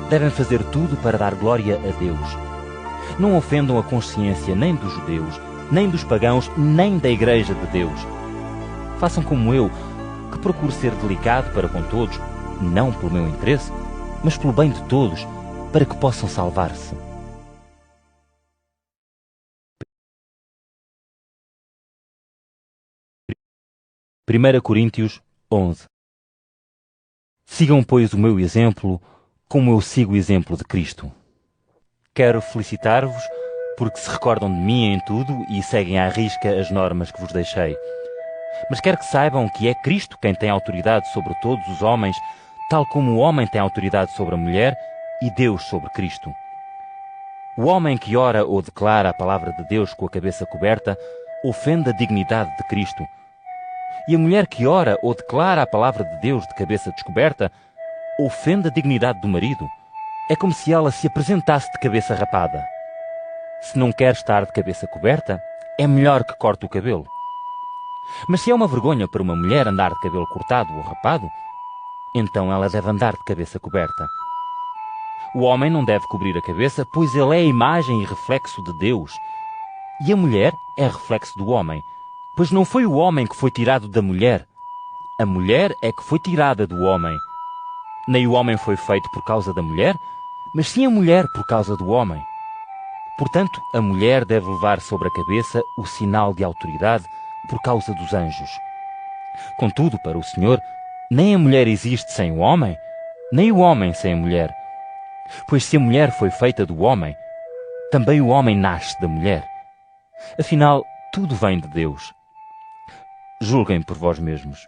devem fazer tudo para dar glória a Deus. Não ofendam a consciência nem dos judeus, nem dos pagãos, nem da Igreja de Deus. Façam como eu, que procuro ser delicado para com todos, não pelo meu interesse, mas pelo bem de todos, para que possam salvar-se. 1 Coríntios 11. Sigam, pois, o meu exemplo, como eu sigo o exemplo de Cristo. Quero felicitar-vos porque se recordam de mim em tudo e seguem à risca as normas que vos deixei. Mas quero que saibam que é Cristo quem tem autoridade sobre todos os homens, tal como o homem tem autoridade sobre a mulher e Deus sobre Cristo. O homem que ora ou declara a palavra de Deus com a cabeça coberta ofende a dignidade de Cristo. E a mulher que ora ou declara a palavra de Deus de cabeça descoberta ofende a dignidade do marido. É como se ela se apresentasse de cabeça rapada. Se não quer estar de cabeça coberta, é melhor que corte o cabelo. Mas se é uma vergonha para uma mulher andar de cabelo cortado ou rapado, então ela deve andar de cabeça coberta. O homem não deve cobrir a cabeça, pois ele é a imagem e reflexo de Deus. E a mulher é reflexo do homem, pois não foi o homem que foi tirado da mulher. A mulher é que foi tirada do homem. Nem o homem foi feito por causa da mulher, mas sim a mulher por causa do homem. Portanto, a mulher deve levar sobre a cabeça o sinal de autoridade por causa dos anjos. Contudo, para o Senhor, nem a mulher existe sem o homem, nem o homem sem a mulher. Pois se a mulher foi feita do homem, também o homem nasce da mulher. Afinal, tudo vem de Deus. Julguem por vós mesmos.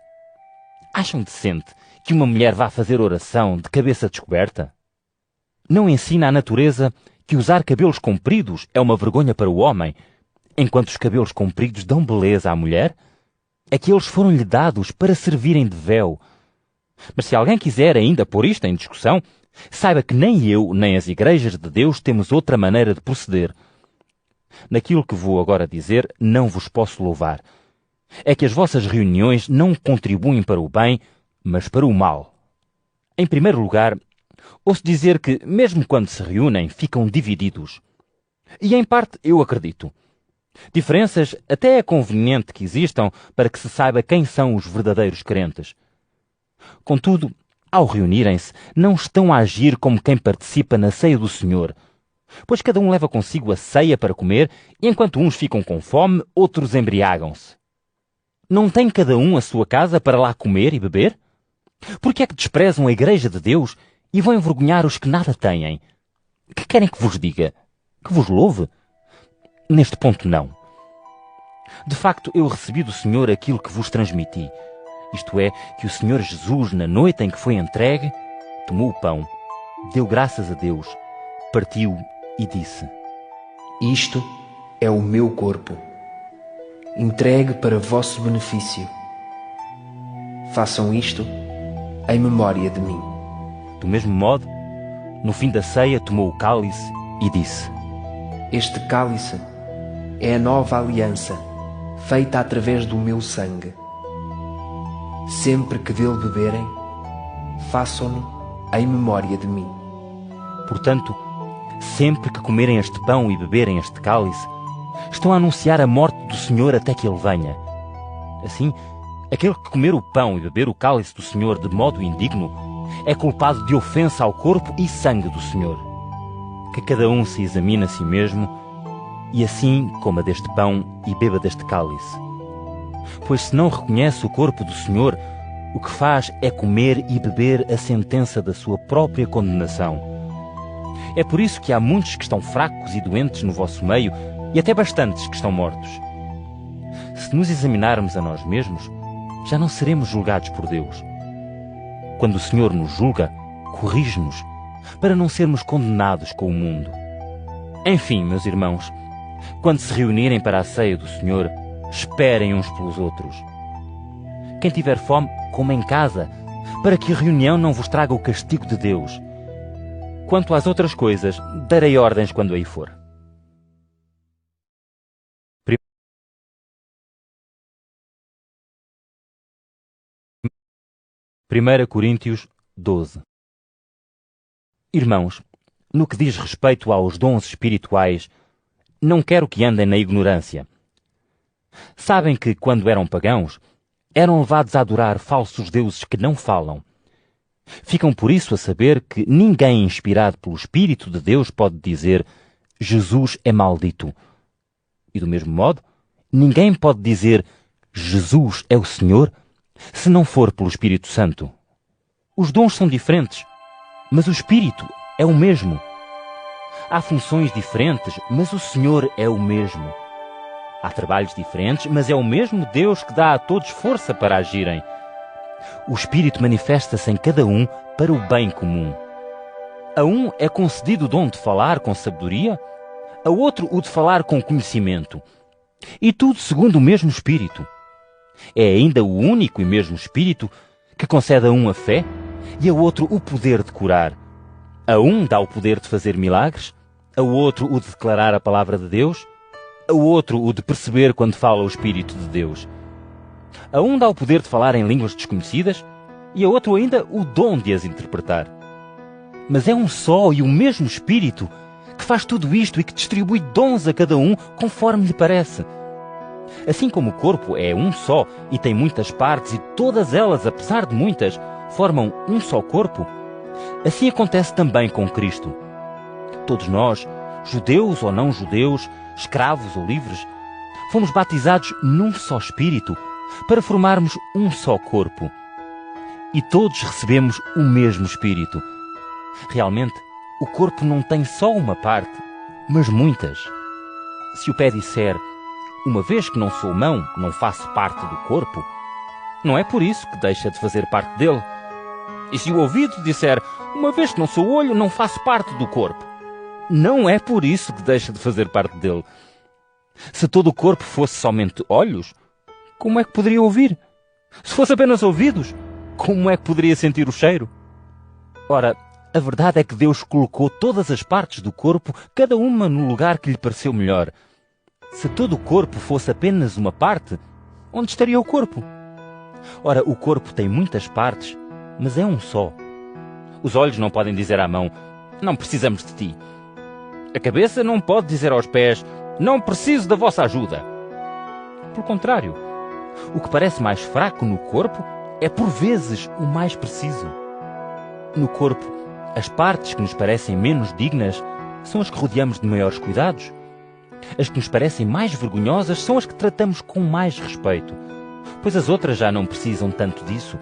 Acham decente que uma mulher vá fazer oração de cabeça descoberta? Não ensina a natureza que usar cabelos compridos é uma vergonha para o homem, enquanto os cabelos compridos dão beleza à mulher? É que eles foram-lhe dados para servirem de véu. Mas se alguém quiser ainda pôr isto em discussão, saiba que nem eu, nem as igrejas de Deus temos outra maneira de proceder. Naquilo que vou agora dizer, não vos posso louvar. É que as vossas reuniões não contribuem para o bem, mas para o mal. Em primeiro lugar, ouço dizer que, mesmo quando se reúnem, ficam divididos. E em parte eu acredito. Diferenças até é conveniente que existam para que se saiba quem são os verdadeiros crentes. Contudo, ao reunirem-se, não estão a agir como quem participa na ceia do Senhor, pois cada um leva consigo a ceia para comer, e enquanto uns ficam com fome, outros embriagam-se. Não tem cada um a sua casa para lá comer e beber? Por que é que desprezam a Igreja de Deus e vão envergonhar os que nada têm? Que querem que vos diga? Que vos louve? Neste ponto, não. De facto, eu recebi do Senhor aquilo que vos transmiti. Isto é, que o Senhor Jesus, na noite em que foi entregue, tomou o pão, deu graças a Deus, partiu e disse: Isto é o meu corpo, entregue para vosso benefício. Façam isto em memória de mim. Do mesmo modo, no fim da ceia, tomou o cálice e disse: Este cálice é a nova aliança, feita através do meu sangue. Sempre que dele beberem, façam-no em memória de mim. Portanto, sempre que comerem este pão e beberem este cálice, estão a anunciar a morte do Senhor até que Ele venha. Assim, aquele que comer o pão e beber o cálice do Senhor de modo indigno é culpado de ofensa ao corpo e sangue do Senhor. Que cada um se examine a si mesmo e assim coma deste pão e beba deste cálice. Pois se não reconhece o corpo do Senhor, o que faz é comer e beber a sentença da sua própria condenação. É por isso que há muitos que estão fracos e doentes no vosso meio e até bastantes que estão mortos. Se nos examinarmos a nós mesmos, já não seremos julgados por Deus. Quando o Senhor nos julga, corrige-nos, para não sermos condenados com o mundo. Enfim, meus irmãos, quando se reunirem para a ceia do Senhor, esperem uns pelos outros. Quem tiver fome, coma em casa, para que a reunião não vos traga o castigo de Deus. Quanto às outras coisas, darei ordens quando aí for. 1 Coríntios 12. Irmãos, no que diz respeito aos dons espirituais, não quero que andem na ignorância. Sabem que, quando eram pagãos, eram levados a adorar falsos deuses que não falam. Ficam por isso a saber que ninguém inspirado pelo Espírito de Deus pode dizer Jesus é maldito. E do mesmo modo, ninguém pode dizer Jesus é o Senhor se não for pelo Espírito Santo. Os dons são diferentes, mas o Espírito é o mesmo. Há funções diferentes, mas o Senhor é o mesmo. Há trabalhos diferentes, mas é o mesmo Deus que dá a todos força para agirem. O Espírito manifesta-se em cada um para o bem comum. A um é concedido o dom de falar com sabedoria, a outro o de falar com conhecimento. E tudo segundo o mesmo Espírito. É ainda o único e mesmo Espírito que concede a um a fé e a outro o poder de curar. A um dá o poder de fazer milagres, a outro o de declarar a palavra de Deus, a outro o de perceber quando fala o Espírito de Deus. A um dá o poder de falar em línguas desconhecidas e a outro ainda o dom de as interpretar. Mas é um só e o mesmo Espírito que faz tudo isto e que distribui dons a cada um conforme lhe parece. Assim como o corpo é um só e tem muitas partes e todas elas, apesar de muitas, formam um só corpo, assim acontece também com Cristo. Todos nós, judeus ou não judeus, escravos ou livres, fomos batizados num só Espírito para formarmos um só corpo. E todos recebemos o mesmo Espírito. Realmente, o corpo não tem só uma parte, mas muitas. Se o pé disser, uma vez que não sou mão, não faço parte do corpo, não é por isso que deixa de fazer parte dele. E se o ouvido disser, uma vez que não sou olho, não faço parte do corpo, não é por isso que deixa de fazer parte dele. Se todo o corpo fosse somente olhos, como é que poderia ouvir? Se fosse apenas ouvidos, como é que poderia sentir o cheiro? Ora, a verdade é que Deus colocou todas as partes do corpo, cada uma no lugar que lhe pareceu melhor. Se todo o corpo fosse apenas uma parte, onde estaria o corpo? Ora, o corpo tem muitas partes, mas é um só. Os olhos não podem dizer à mão, não precisamos de ti. A cabeça não pode dizer aos pés, não preciso da vossa ajuda. Pelo contrário, o que parece mais fraco no corpo é por vezes o mais preciso. No corpo, as partes que nos parecem menos dignas são as que rodeamos de maiores cuidados. As que nos parecem mais vergonhosas são as que tratamos com mais respeito, pois as outras já não precisam tanto disso.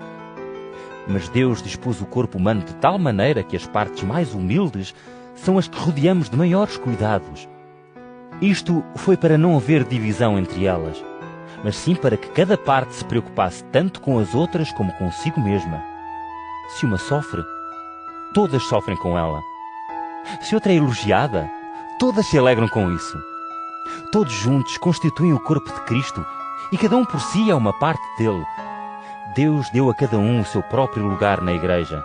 Mas Deus dispôs o corpo humano de tal maneira que as partes mais humildes são as que rodeamos de maiores cuidados. Isto foi para não haver divisão entre elas, mas sim para que cada parte se preocupasse tanto com as outras como consigo mesma. Se uma sofre, todas sofrem com ela. Se outra é elogiada, todas se alegram com isso. Todos juntos constituem o corpo de Cristo e cada um por si é uma parte dele. Deus deu a cada um o seu próprio lugar na Igreja.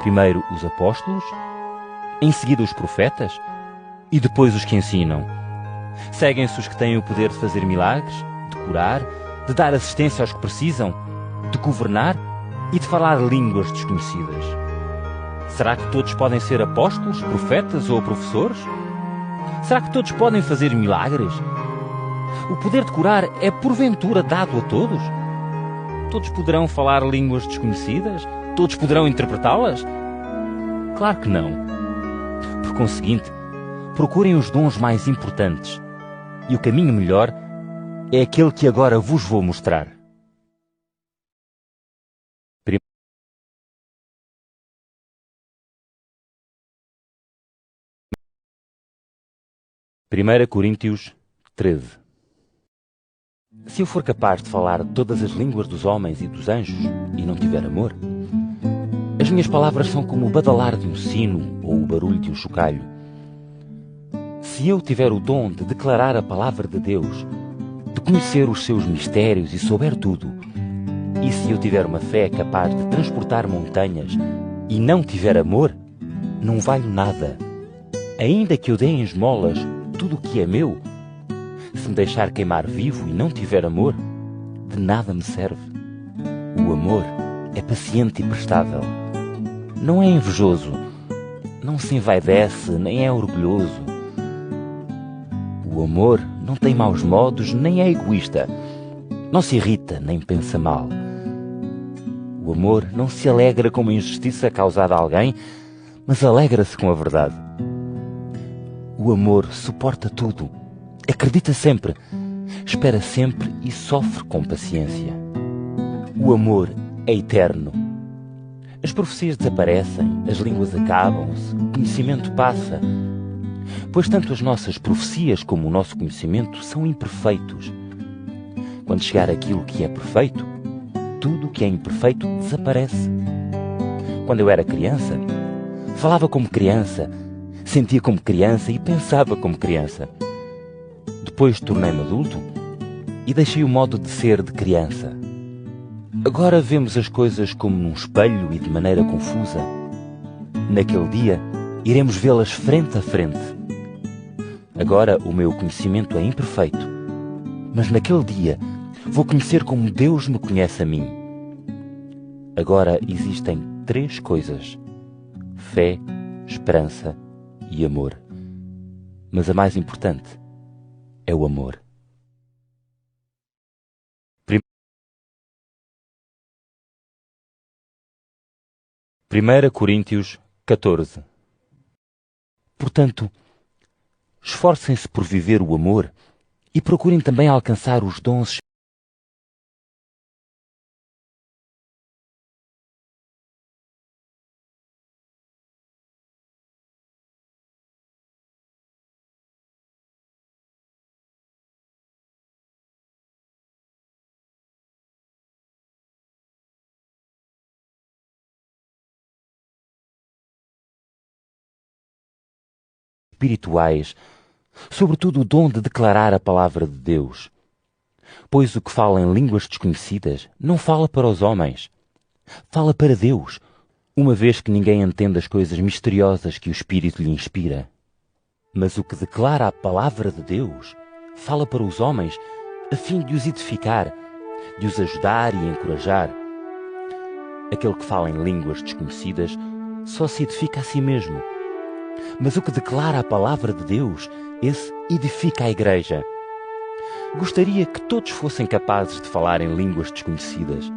Primeiro os apóstolos, em seguida os profetas e depois os que ensinam. Seguem-se os que têm o poder de fazer milagres, de curar, de dar assistência aos que precisam, de governar e de falar línguas desconhecidas. Será que todos podem ser apóstolos, profetas ou professores? Será que todos podem fazer milagres? O poder de curar é porventura dado a todos? Todos poderão falar línguas desconhecidas? Todos poderão interpretá-las? Claro que não. Por conseguinte, procurem os dons mais importantes. E o caminho melhor é aquele que agora vos vou mostrar. Primeira Coríntios 13. Se eu for capaz de falar todas as línguas dos homens e dos anjos e não tiver amor, as minhas palavras são como o badalar de um sino ou o barulho de um chocalho. Se eu tiver o dom de declarar a palavra de Deus, de conhecer os seus mistérios e souber tudo, e se eu tiver uma fé capaz de transportar montanhas e não tiver amor, não valho nada. Ainda que eu dê em esmolas tudo o que é meu, se me deixar queimar vivo e não tiver amor, de nada me serve. O amor é paciente e prestável. Não é invejoso, não se envaidece, nem é orgulhoso. O amor não tem maus modos, nem é egoísta. Não se irrita, nem pensa mal. O amor não se alegra com uma injustiça causada a alguém, mas alegra-se com a verdade. O amor suporta tudo, acredita sempre, espera sempre e sofre com paciência. O amor é eterno. As profecias desaparecem, as línguas acabam-se, o conhecimento passa. Pois tanto as nossas profecias como o nosso conhecimento são imperfeitos. Quando chegar aquilo que é perfeito, tudo o que é imperfeito desaparece. Quando eu era criança, falava como criança, sentia como criança e pensava como criança. Depois tornei-me adulto e deixei o modo de ser de criança. Agora vemos as coisas como num espelho e de maneira confusa. Naquele dia, iremos vê-las frente a frente. Agora o meu conhecimento é imperfeito, mas naquele dia vou conhecer como Deus me conhece a mim. Agora existem 3 coisas: fé, esperança e amor. Mas a mais importante é o amor. 1 Coríntios 14. Portanto, esforcem-se por viver o amor e procurem também alcançar os dons espirituais, sobretudo o dom de declarar a palavra de Deus. Pois o que fala em línguas desconhecidas não fala para os homens, fala para Deus, uma vez que ninguém entende as coisas misteriosas que o Espírito lhe inspira. Mas o que declara a palavra de Deus fala para os homens, a fim de os edificar, de os ajudar e encorajar. Aquele que fala em línguas desconhecidas só se edifica a si mesmo. Mas o que declara a palavra de Deus, esse edifica a Igreja. Gostaria que todos fossem capazes de falar em línguas desconhecidas,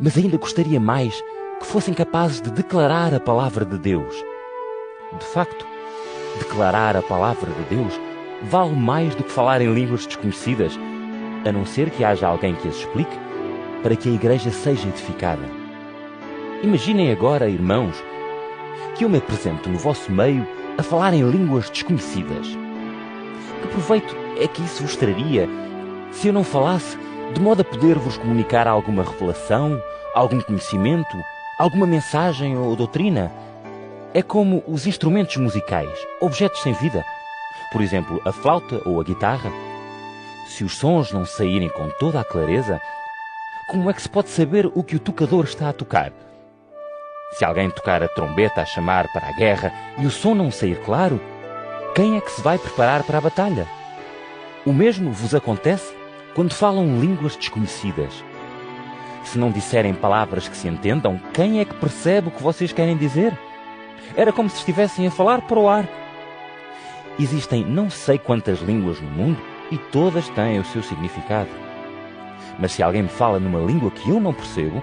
mas ainda gostaria mais que fossem capazes de declarar a palavra de Deus. De facto, declarar a palavra de Deus vale mais do que falar em línguas desconhecidas, a não ser que haja alguém que as explique, para que a Igreja seja edificada. Imaginem agora, irmãos, que eu me apresento no vosso meio a falar em línguas desconhecidas. Que proveito é que isso vos traria se eu não falasse de modo a poder-vos comunicar alguma revelação, algum conhecimento, alguma mensagem ou doutrina? É como os instrumentos musicais, objetos sem vida. Por exemplo, a flauta ou a guitarra. Se os sons não saírem com toda a clareza, como é que se pode saber o que o tocador está a tocar? Se alguém tocar a trombeta a chamar para a guerra e o som não sair claro, quem é que se vai preparar para a batalha? O mesmo vos acontece quando falam línguas desconhecidas. Se não disserem palavras que se entendam, quem é que percebe o que vocês querem dizer? Era como se estivessem a falar para o ar. Existem não sei quantas línguas no mundo e todas têm o seu significado. Mas se alguém me fala numa língua que eu não percebo,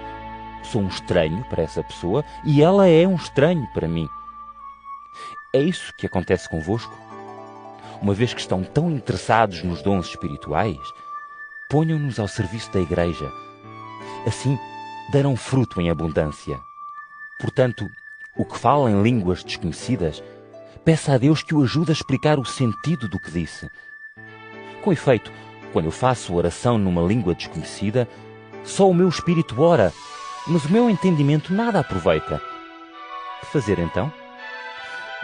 sou um estranho para essa pessoa e ela é um estranho para mim. É isso que acontece convosco. Uma vez que estão tão interessados nos dons espirituais, ponham-nos ao serviço da Igreja. Assim, darão fruto em abundância. Portanto, o que fala em línguas desconhecidas, peça a Deus que o ajude a explicar o sentido do que disse. Com efeito, quando eu faço oração numa língua desconhecida, só o meu espírito ora, mas o meu entendimento nada aproveita. Que fazer então?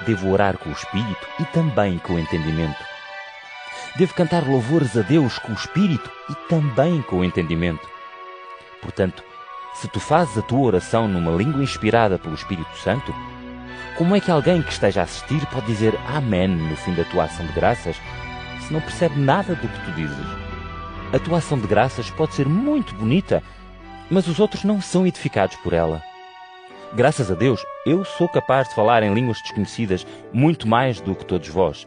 Devo orar com o espírito e também com o entendimento. Devo cantar louvores a Deus com o espírito e também com o entendimento. Portanto, se tu fazes a tua oração numa língua inspirada pelo Espírito Santo, como é que alguém que esteja a assistir pode dizer Amém no fim da tua ação de graças, se não percebe nada do que tu dizes? A tua ação de graças pode ser muito bonita, mas os outros não são edificados por ela. Graças a Deus, eu sou capaz de falar em línguas desconhecidas muito mais do que todos vós.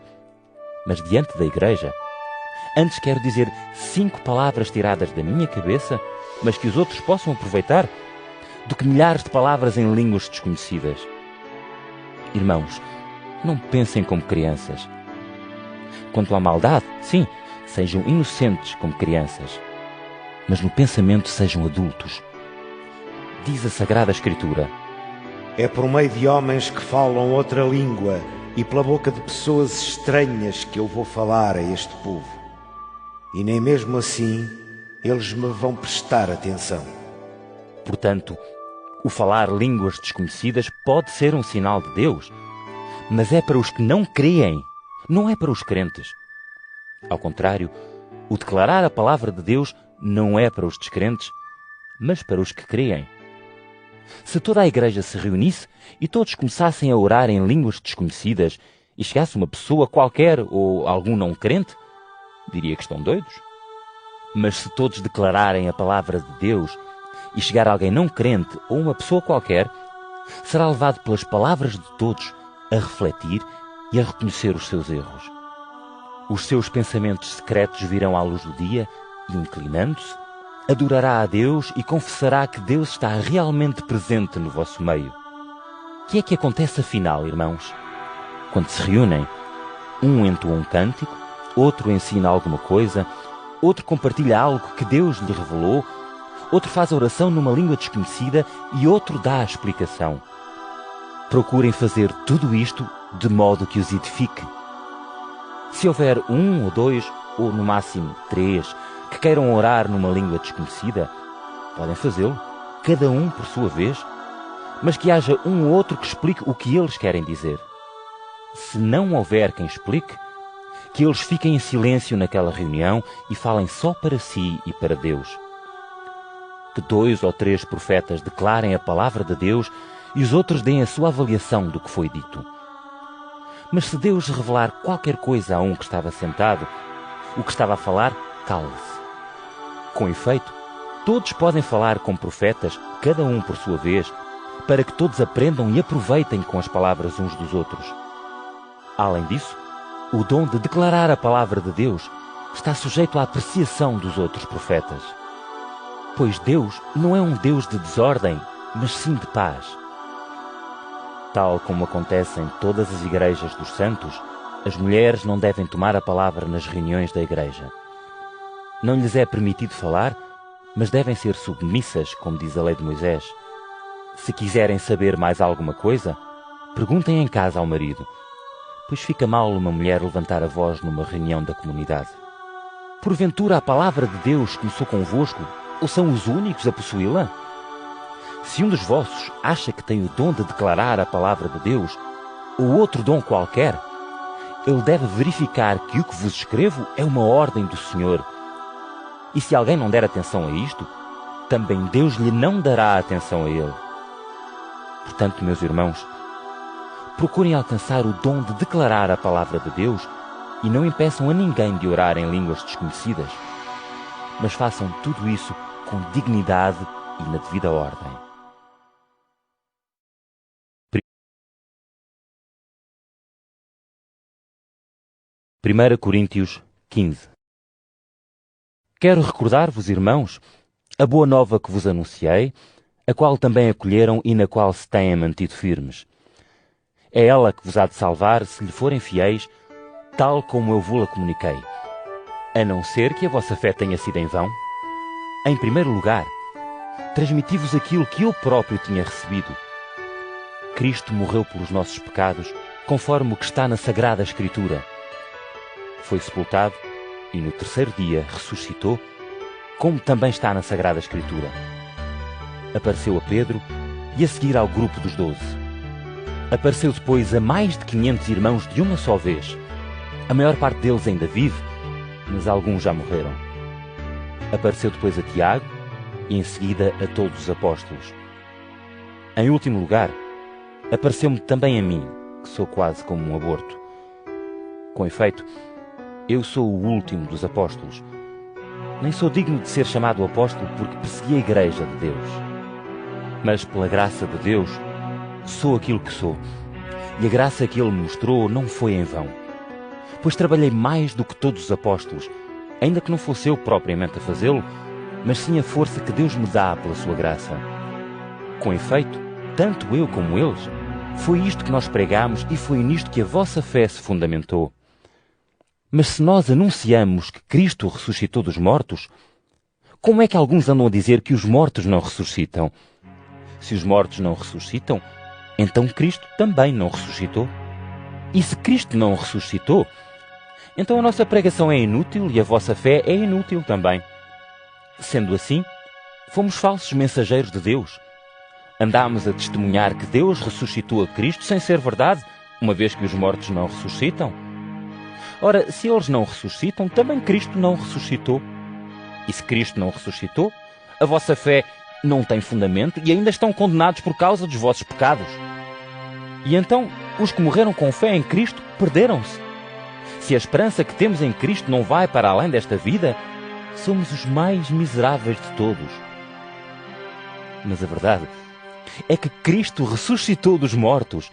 Mas diante da Igreja, antes quero dizer 5 palavras tiradas da minha cabeça, mas que os outros possam aproveitar, do que milhares de palavras em línguas desconhecidas. Irmãos, não pensem como crianças. Quanto à maldade, sim, sejam inocentes como crianças, mas no pensamento sejam adultos. Diz a Sagrada Escritura: É por meio de homens que falam outra língua e pela boca de pessoas estranhas que eu vou falar a este povo. E nem mesmo assim eles me vão prestar atenção. Portanto, o falar línguas desconhecidas pode ser um sinal de Deus, mas é para os que não creem, não é para os crentes. Ao contrário, o declarar a palavra de Deus não é para os descrentes, mas para os que creem. Se toda a Igreja se reunisse e todos começassem a orar em línguas desconhecidas e chegasse uma pessoa qualquer ou algum não crente, diria que estão doidos. Mas se todos declararem a palavra de Deus e chegar alguém não crente ou uma pessoa qualquer, será levado pelas palavras de todos a refletir e a reconhecer os seus erros. Os seus pensamentos secretos virão à luz do dia e, inclinando-se, adorará a Deus e confessará que Deus está realmente presente no vosso meio. O que é que acontece afinal, irmãos? Quando se reúnem, um entoa um cântico, outro ensina alguma coisa, outro compartilha algo que Deus lhe revelou, outro faz a oração numa língua desconhecida e outro dá a explicação. Procurem fazer tudo isto de modo que os edifique. Se houver 1 ou 2, ou no máximo 3, que queiram orar numa língua desconhecida, podem fazê-lo, cada um por sua vez, mas que haja um ou outro que explique o que eles querem dizer. Se não houver quem explique, que eles fiquem em silêncio naquela reunião e falem só para si e para Deus. Que 2 ou 3 profetas declarem a palavra de Deus e os outros deem a sua avaliação do que foi dito. Mas se Deus revelar qualquer coisa a um que estava sentado, o que estava a falar, cale-se. Com efeito, todos podem falar com profetas, cada um por sua vez, para que todos aprendam e aproveitem com as palavras uns dos outros. Além disso, o dom de declarar a palavra de Deus está sujeito à apreciação dos outros profetas. Pois Deus não é um Deus de desordem, mas sim de paz. Tal como acontece em todas as igrejas dos santos, as mulheres não devem tomar a palavra nas reuniões da igreja. Não lhes é permitido falar, mas devem ser submissas, como diz a lei de Moisés. Se quiserem saber mais alguma coisa, perguntem em casa ao marido, pois fica mal uma mulher levantar a voz numa reunião da comunidade. Porventura a palavra de Deus começou convosco, ou são os únicos a possuí-la? Se um dos vossos acha que tem o dom de declarar a palavra de Deus, ou outro dom qualquer, ele deve verificar que o que vos escrevo é uma ordem do Senhor. E se alguém não der atenção a isto, também Deus lhe não dará atenção a ele. Portanto, meus irmãos, procurem alcançar o dom de declarar a palavra de Deus e não impeçam a ninguém de orar em línguas desconhecidas. mas façam tudo isso com dignidade e na devida ordem. 1 Coríntios 15. Quero recordar-vos, irmãos, a boa nova que vos anunciei, a qual também acolheram e na qual se têm mantido firmes. É ela que vos há de salvar, se lhe forem fiéis, tal como eu vou-la comuniquei. A não ser que a vossa fé tenha sido em vão. Em primeiro lugar, transmiti-vos aquilo que eu próprio tinha recebido. Cristo morreu pelos nossos pecados, conforme o que está na Sagrada Escritura. Foi sepultado e no terceiro dia ressuscitou, como também está na Sagrada Escritura. Apareceu a Pedro e a seguir ao grupo dos 12. Apareceu depois a mais de 500 irmãos de uma só vez. A maior parte deles ainda vive, mas alguns já morreram. Apareceu depois a Tiago e em seguida a todos os apóstolos. Em último lugar, apareceu-me também a mim, que sou quase como um aborto. Com efeito, eu sou o último dos apóstolos. Nem sou digno de ser chamado apóstolo porque persegui a Igreja de Deus. Mas pela graça de Deus, sou aquilo que sou. E a graça que Ele me mostrou não foi em vão. Pois trabalhei mais do que todos os apóstolos, ainda que não fosse eu propriamente a fazê-lo, mas sim a força que Deus me dá pela sua graça. Com efeito, tanto eu como eles, foi isto que nós pregámos e foi nisto que a vossa fé se fundamentou. Mas se nós anunciamos que Cristo ressuscitou dos mortos, como é que alguns andam a dizer que os mortos não ressuscitam? Se os mortos não ressuscitam, então Cristo também não ressuscitou. E se Cristo não ressuscitou, então a nossa pregação é inútil e a vossa fé é inútil também. Sendo assim, fomos falsos mensageiros de Deus. Andámos a testemunhar que Deus ressuscitou a Cristo sem ser verdade, uma vez que os mortos não ressuscitam. Ora, se eles não ressuscitam, também Cristo não ressuscitou. E se Cristo não ressuscitou, a vossa fé não tem fundamento e ainda estão condenados por causa dos vossos pecados. E então, os que morreram com fé em Cristo perderam-se. Se a esperança que temos em Cristo não vai para além desta vida, somos os mais miseráveis de todos. Mas a verdade é que Cristo ressuscitou dos mortos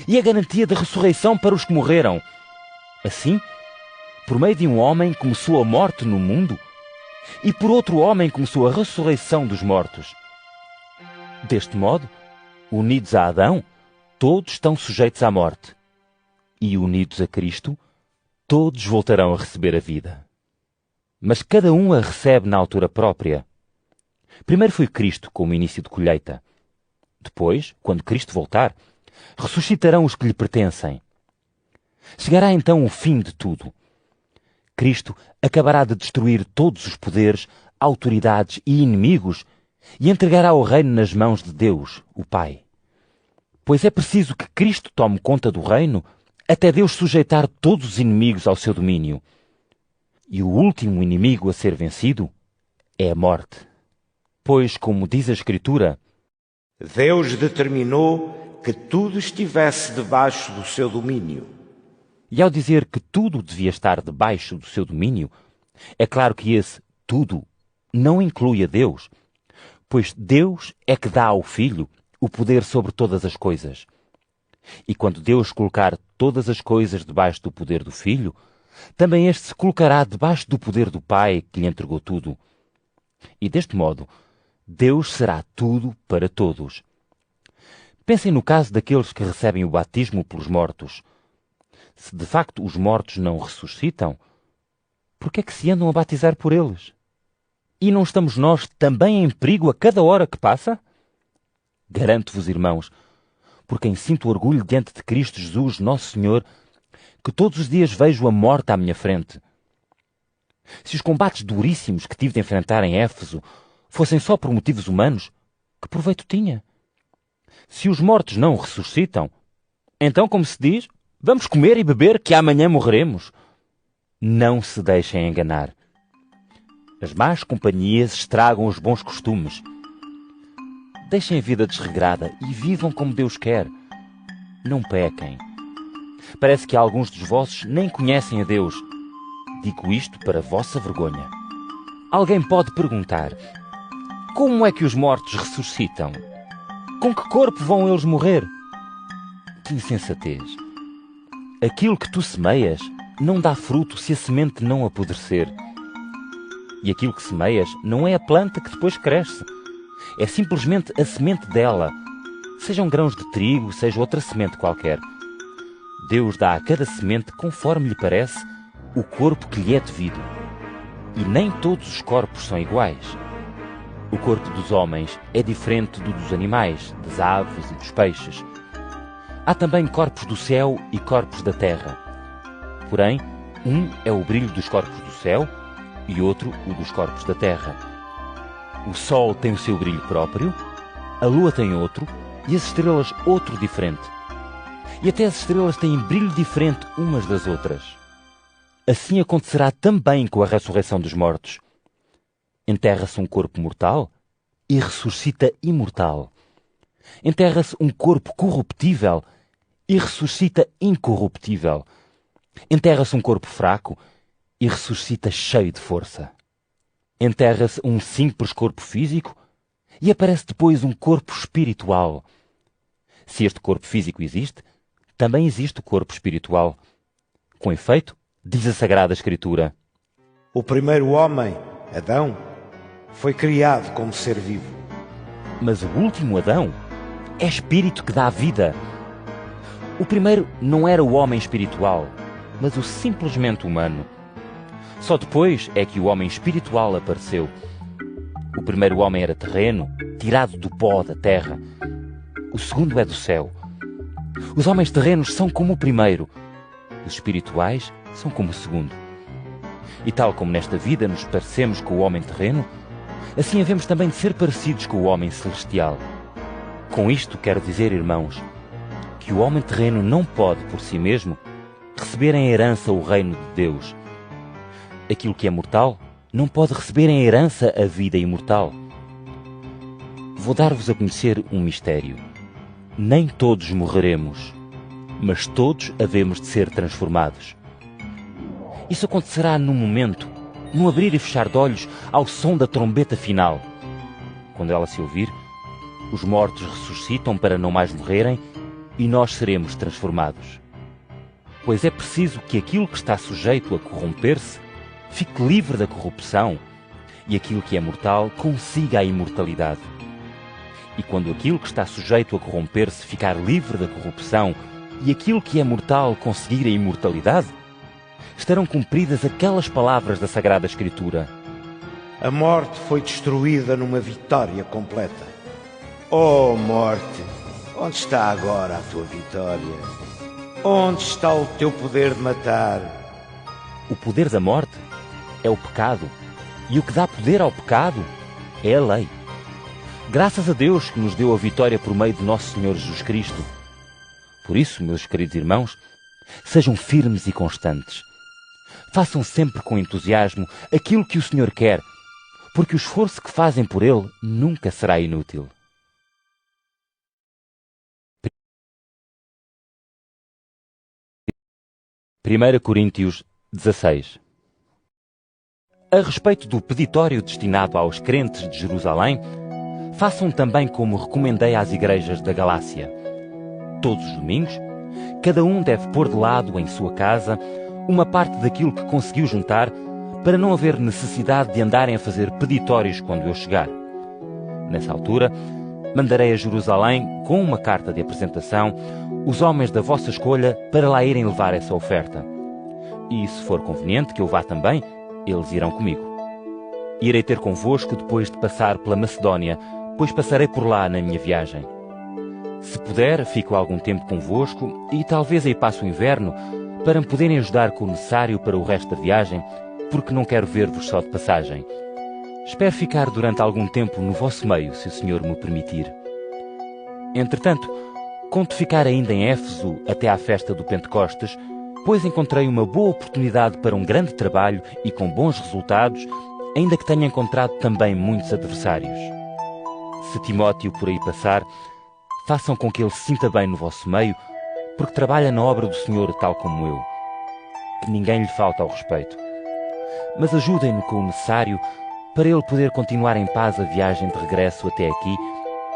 e é garantia de ressurreição para os que morreram. Assim, por meio de um homem começou a morte no mundo e por outro homem começou a ressurreição dos mortos. Deste modo, unidos a Adão, todos estão sujeitos à morte. E unidos a Cristo, todos voltarão a receber a vida. Mas cada um a recebe na altura própria. Primeiro foi Cristo como início de colheita. Depois, quando Cristo voltar, ressuscitarão os que lhe pertencem. Chegará então o fim de tudo. Cristo acabará de destruir todos os poderes, autoridades e inimigos e entregará o reino nas mãos de Deus, o Pai. Pois é preciso que Cristo tome conta do reino até Deus sujeitar todos os inimigos ao seu domínio. E o último inimigo a ser vencido é a morte. Pois, como diz a Escritura, Deus determinou que tudo estivesse debaixo do seu domínio. E ao dizer que tudo devia estar debaixo do seu domínio, é claro que esse tudo não inclui a Deus, pois Deus é que dá ao Filho o poder sobre todas as coisas. E quando Deus colocar todas as coisas debaixo do poder do Filho, também este se colocará debaixo do poder do Pai que lhe entregou tudo. E deste modo, Deus será tudo para todos. Pensem no caso daqueles que recebem o batismo pelos mortos. Se de facto os mortos não ressuscitam, por que é que se andam a batizar por eles? E não estamos nós também em perigo a cada hora que passa? Garanto-vos, irmãos, por quem sinto orgulho diante de Cristo Jesus, nosso Senhor, que todos os dias vejo a morte à minha frente. Se os combates duríssimos que tive de enfrentar em Éfeso fossem só por motivos humanos, que proveito tinha? Se os mortos não ressuscitam, então, como se diz, vamos comer e beber que amanhã morreremos. Não se deixem enganar. As más companhias estragam os bons costumes. Deixem a vida desregrada e vivam como Deus quer. Não pequem. Parece que alguns dos vossos nem conhecem a Deus. Digo isto para vossa vergonha. Alguém pode perguntar: como é que os mortos ressuscitam? Com que corpo vão eles morrer? Que insensatez! Aquilo que tu semeias não dá fruto se a semente não apodrecer. E aquilo que semeias não é a planta que depois cresce. É simplesmente a semente dela. Sejam grãos de trigo, seja outra semente qualquer. Deus dá a cada semente, conforme lhe parece, o corpo que lhe é devido. E nem todos os corpos são iguais. O corpo dos homens é diferente do dos animais, das aves e dos peixes. Há também corpos do céu e corpos da terra. Porém, um é o brilho dos corpos do céu e outro o dos corpos da terra. O sol tem o seu brilho próprio, a lua tem outro e as estrelas outro diferente. E até as estrelas têm brilho diferente umas das outras. Assim acontecerá também com a ressurreição dos mortos. Enterra-se um corpo mortal e ressuscita imortal. Enterra-se um corpo corruptível e ressuscita incorruptível. Enterra-se um corpo fraco e ressuscita cheio de força. Enterra-se um simples corpo físico e aparece depois um corpo espiritual. Se este corpo físico existe, também existe o corpo espiritual. Com efeito, diz a Sagrada Escritura: o primeiro homem, Adão, foi criado como ser vivo. Mas o último Adão é espírito que dá vida. O primeiro não era o homem espiritual, mas o simplesmente humano. Só depois é que o homem espiritual apareceu. O primeiro homem era terreno, tirado do pó da terra. O segundo é do céu. Os homens terrenos são como o primeiro. Os espirituais são como o segundo. E tal como nesta vida nos parecemos com o homem terreno, assim havemos também de ser parecidos com o homem celestial. Com isto quero dizer, irmãos, que o homem terreno não pode, por si mesmo, receber em herança o reino de Deus. Aquilo que é mortal não pode receber em herança a vida imortal. Vou dar-vos a conhecer um mistério. Nem todos morreremos, mas todos havemos de ser transformados. Isso acontecerá num momento, num abrir e fechar de olhos, ao som da trombeta final. Quando ela se ouvir, os mortos ressuscitam para não mais morrerem e nós seremos transformados. Pois é preciso que aquilo que está sujeito a corromper-se fique livre da corrupção e aquilo que é mortal consiga a imortalidade. E quando aquilo que está sujeito a corromper-se ficar livre da corrupção e aquilo que é mortal conseguir a imortalidade, estarão cumpridas aquelas palavras da Sagrada Escritura: a morte foi destruída numa vitória completa. Oh morte, onde está agora a tua vitória? Onde está o teu poder de matar? O poder da morte é o pecado, e o que dá poder ao pecado é a lei. Graças a Deus que nos deu a vitória por meio de nosso Senhor Jesus Cristo. Por isso, meus queridos irmãos, sejam firmes e constantes. Façam sempre com entusiasmo aquilo que o Senhor quer, porque o esforço que fazem por Ele nunca será inútil. 1 Coríntios 16. A respeito do peditório destinado aos crentes de Jerusalém, façam também como recomendei às igrejas da Galácia. Todos os domingos, cada um deve pôr de lado em sua casa uma parte daquilo que conseguiu juntar, para não haver necessidade de andarem a fazer peditórios quando eu chegar. Nessa altura, mandarei a Jerusalém, com uma carta de apresentação, os homens da vossa escolha para lá irem levar essa oferta. E, se for conveniente que eu vá também, eles irão comigo. Irei ter convosco depois de passar pela Macedónia, pois passarei por lá na minha viagem. Se puder, fico algum tempo convosco e talvez aí passo o inverno, para me poderem ajudar com o necessário para o resto da viagem, porque não quero ver-vos só de passagem. Espero ficar durante algum tempo no vosso meio, se o Senhor me permitir. Entretanto, conto ficar ainda em Éfeso até à festa do Pentecostes, pois encontrei uma boa oportunidade para um grande trabalho e com bons resultados, ainda que tenha encontrado também muitos adversários. Se Timóteo por aí passar, façam com que ele se sinta bem no vosso meio, porque trabalha na obra do Senhor tal como eu. Que ninguém lhe falte ao respeito. Mas ajudem-no com o necessário, para ele poder continuar em paz a viagem de regresso até aqui,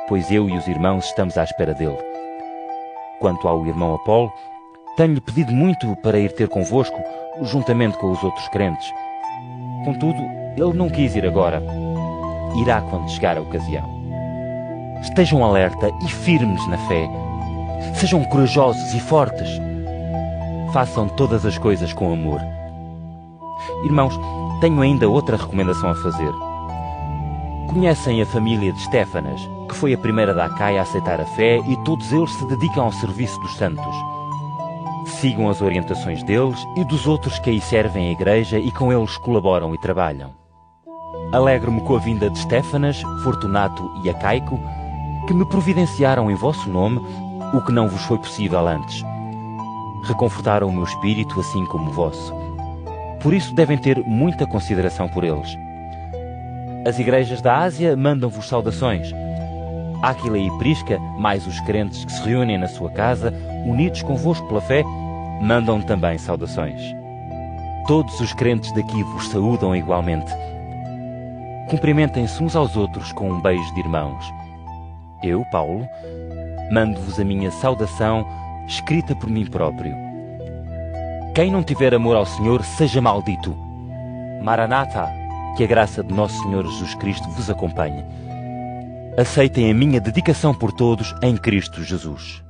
pois eu e os irmãos estamos à espera dele. Quanto ao irmão Apolo, tenho-lhe pedido muito para ir ter convosco, juntamente com os outros crentes. Contudo, ele não quis ir agora. Irá quando chegar a ocasião. Estejam alerta e firmes na fé. Sejam corajosos e fortes. Façam todas as coisas com amor. Irmãos, tenho ainda outra recomendação a fazer. Conhecem a família de Estéfanas, que foi a primeira da Acaia a aceitar a fé, e todos eles se dedicam ao serviço dos santos. Sigam as orientações deles e dos outros que aí servem a igreja e com eles colaboram e trabalham. Alegro-me com a vinda de Estéfanas, Fortunato e Acaico, que me providenciaram em vosso nome o que não vos foi possível antes. Reconfortaram o meu espírito, assim como o vosso. Por isso devem ter muita consideração por eles. As igrejas da Ásia mandam-vos saudações. Áquila e Prisca, mais os crentes que se reúnem na sua casa, unidos convosco pela fé, mandam também saudações. Todos os crentes daqui vos saúdam igualmente. Cumprimentem-se uns aos outros com um beijo de irmãos. Eu, Paulo, mando-vos a minha saudação, escrita por mim próprio. Quem não tiver amor ao Senhor, seja maldito. Maranatha, que a graça de nosso Senhor Jesus Cristo vos acompanhe. Aceitem a minha dedicação por todos em Cristo Jesus.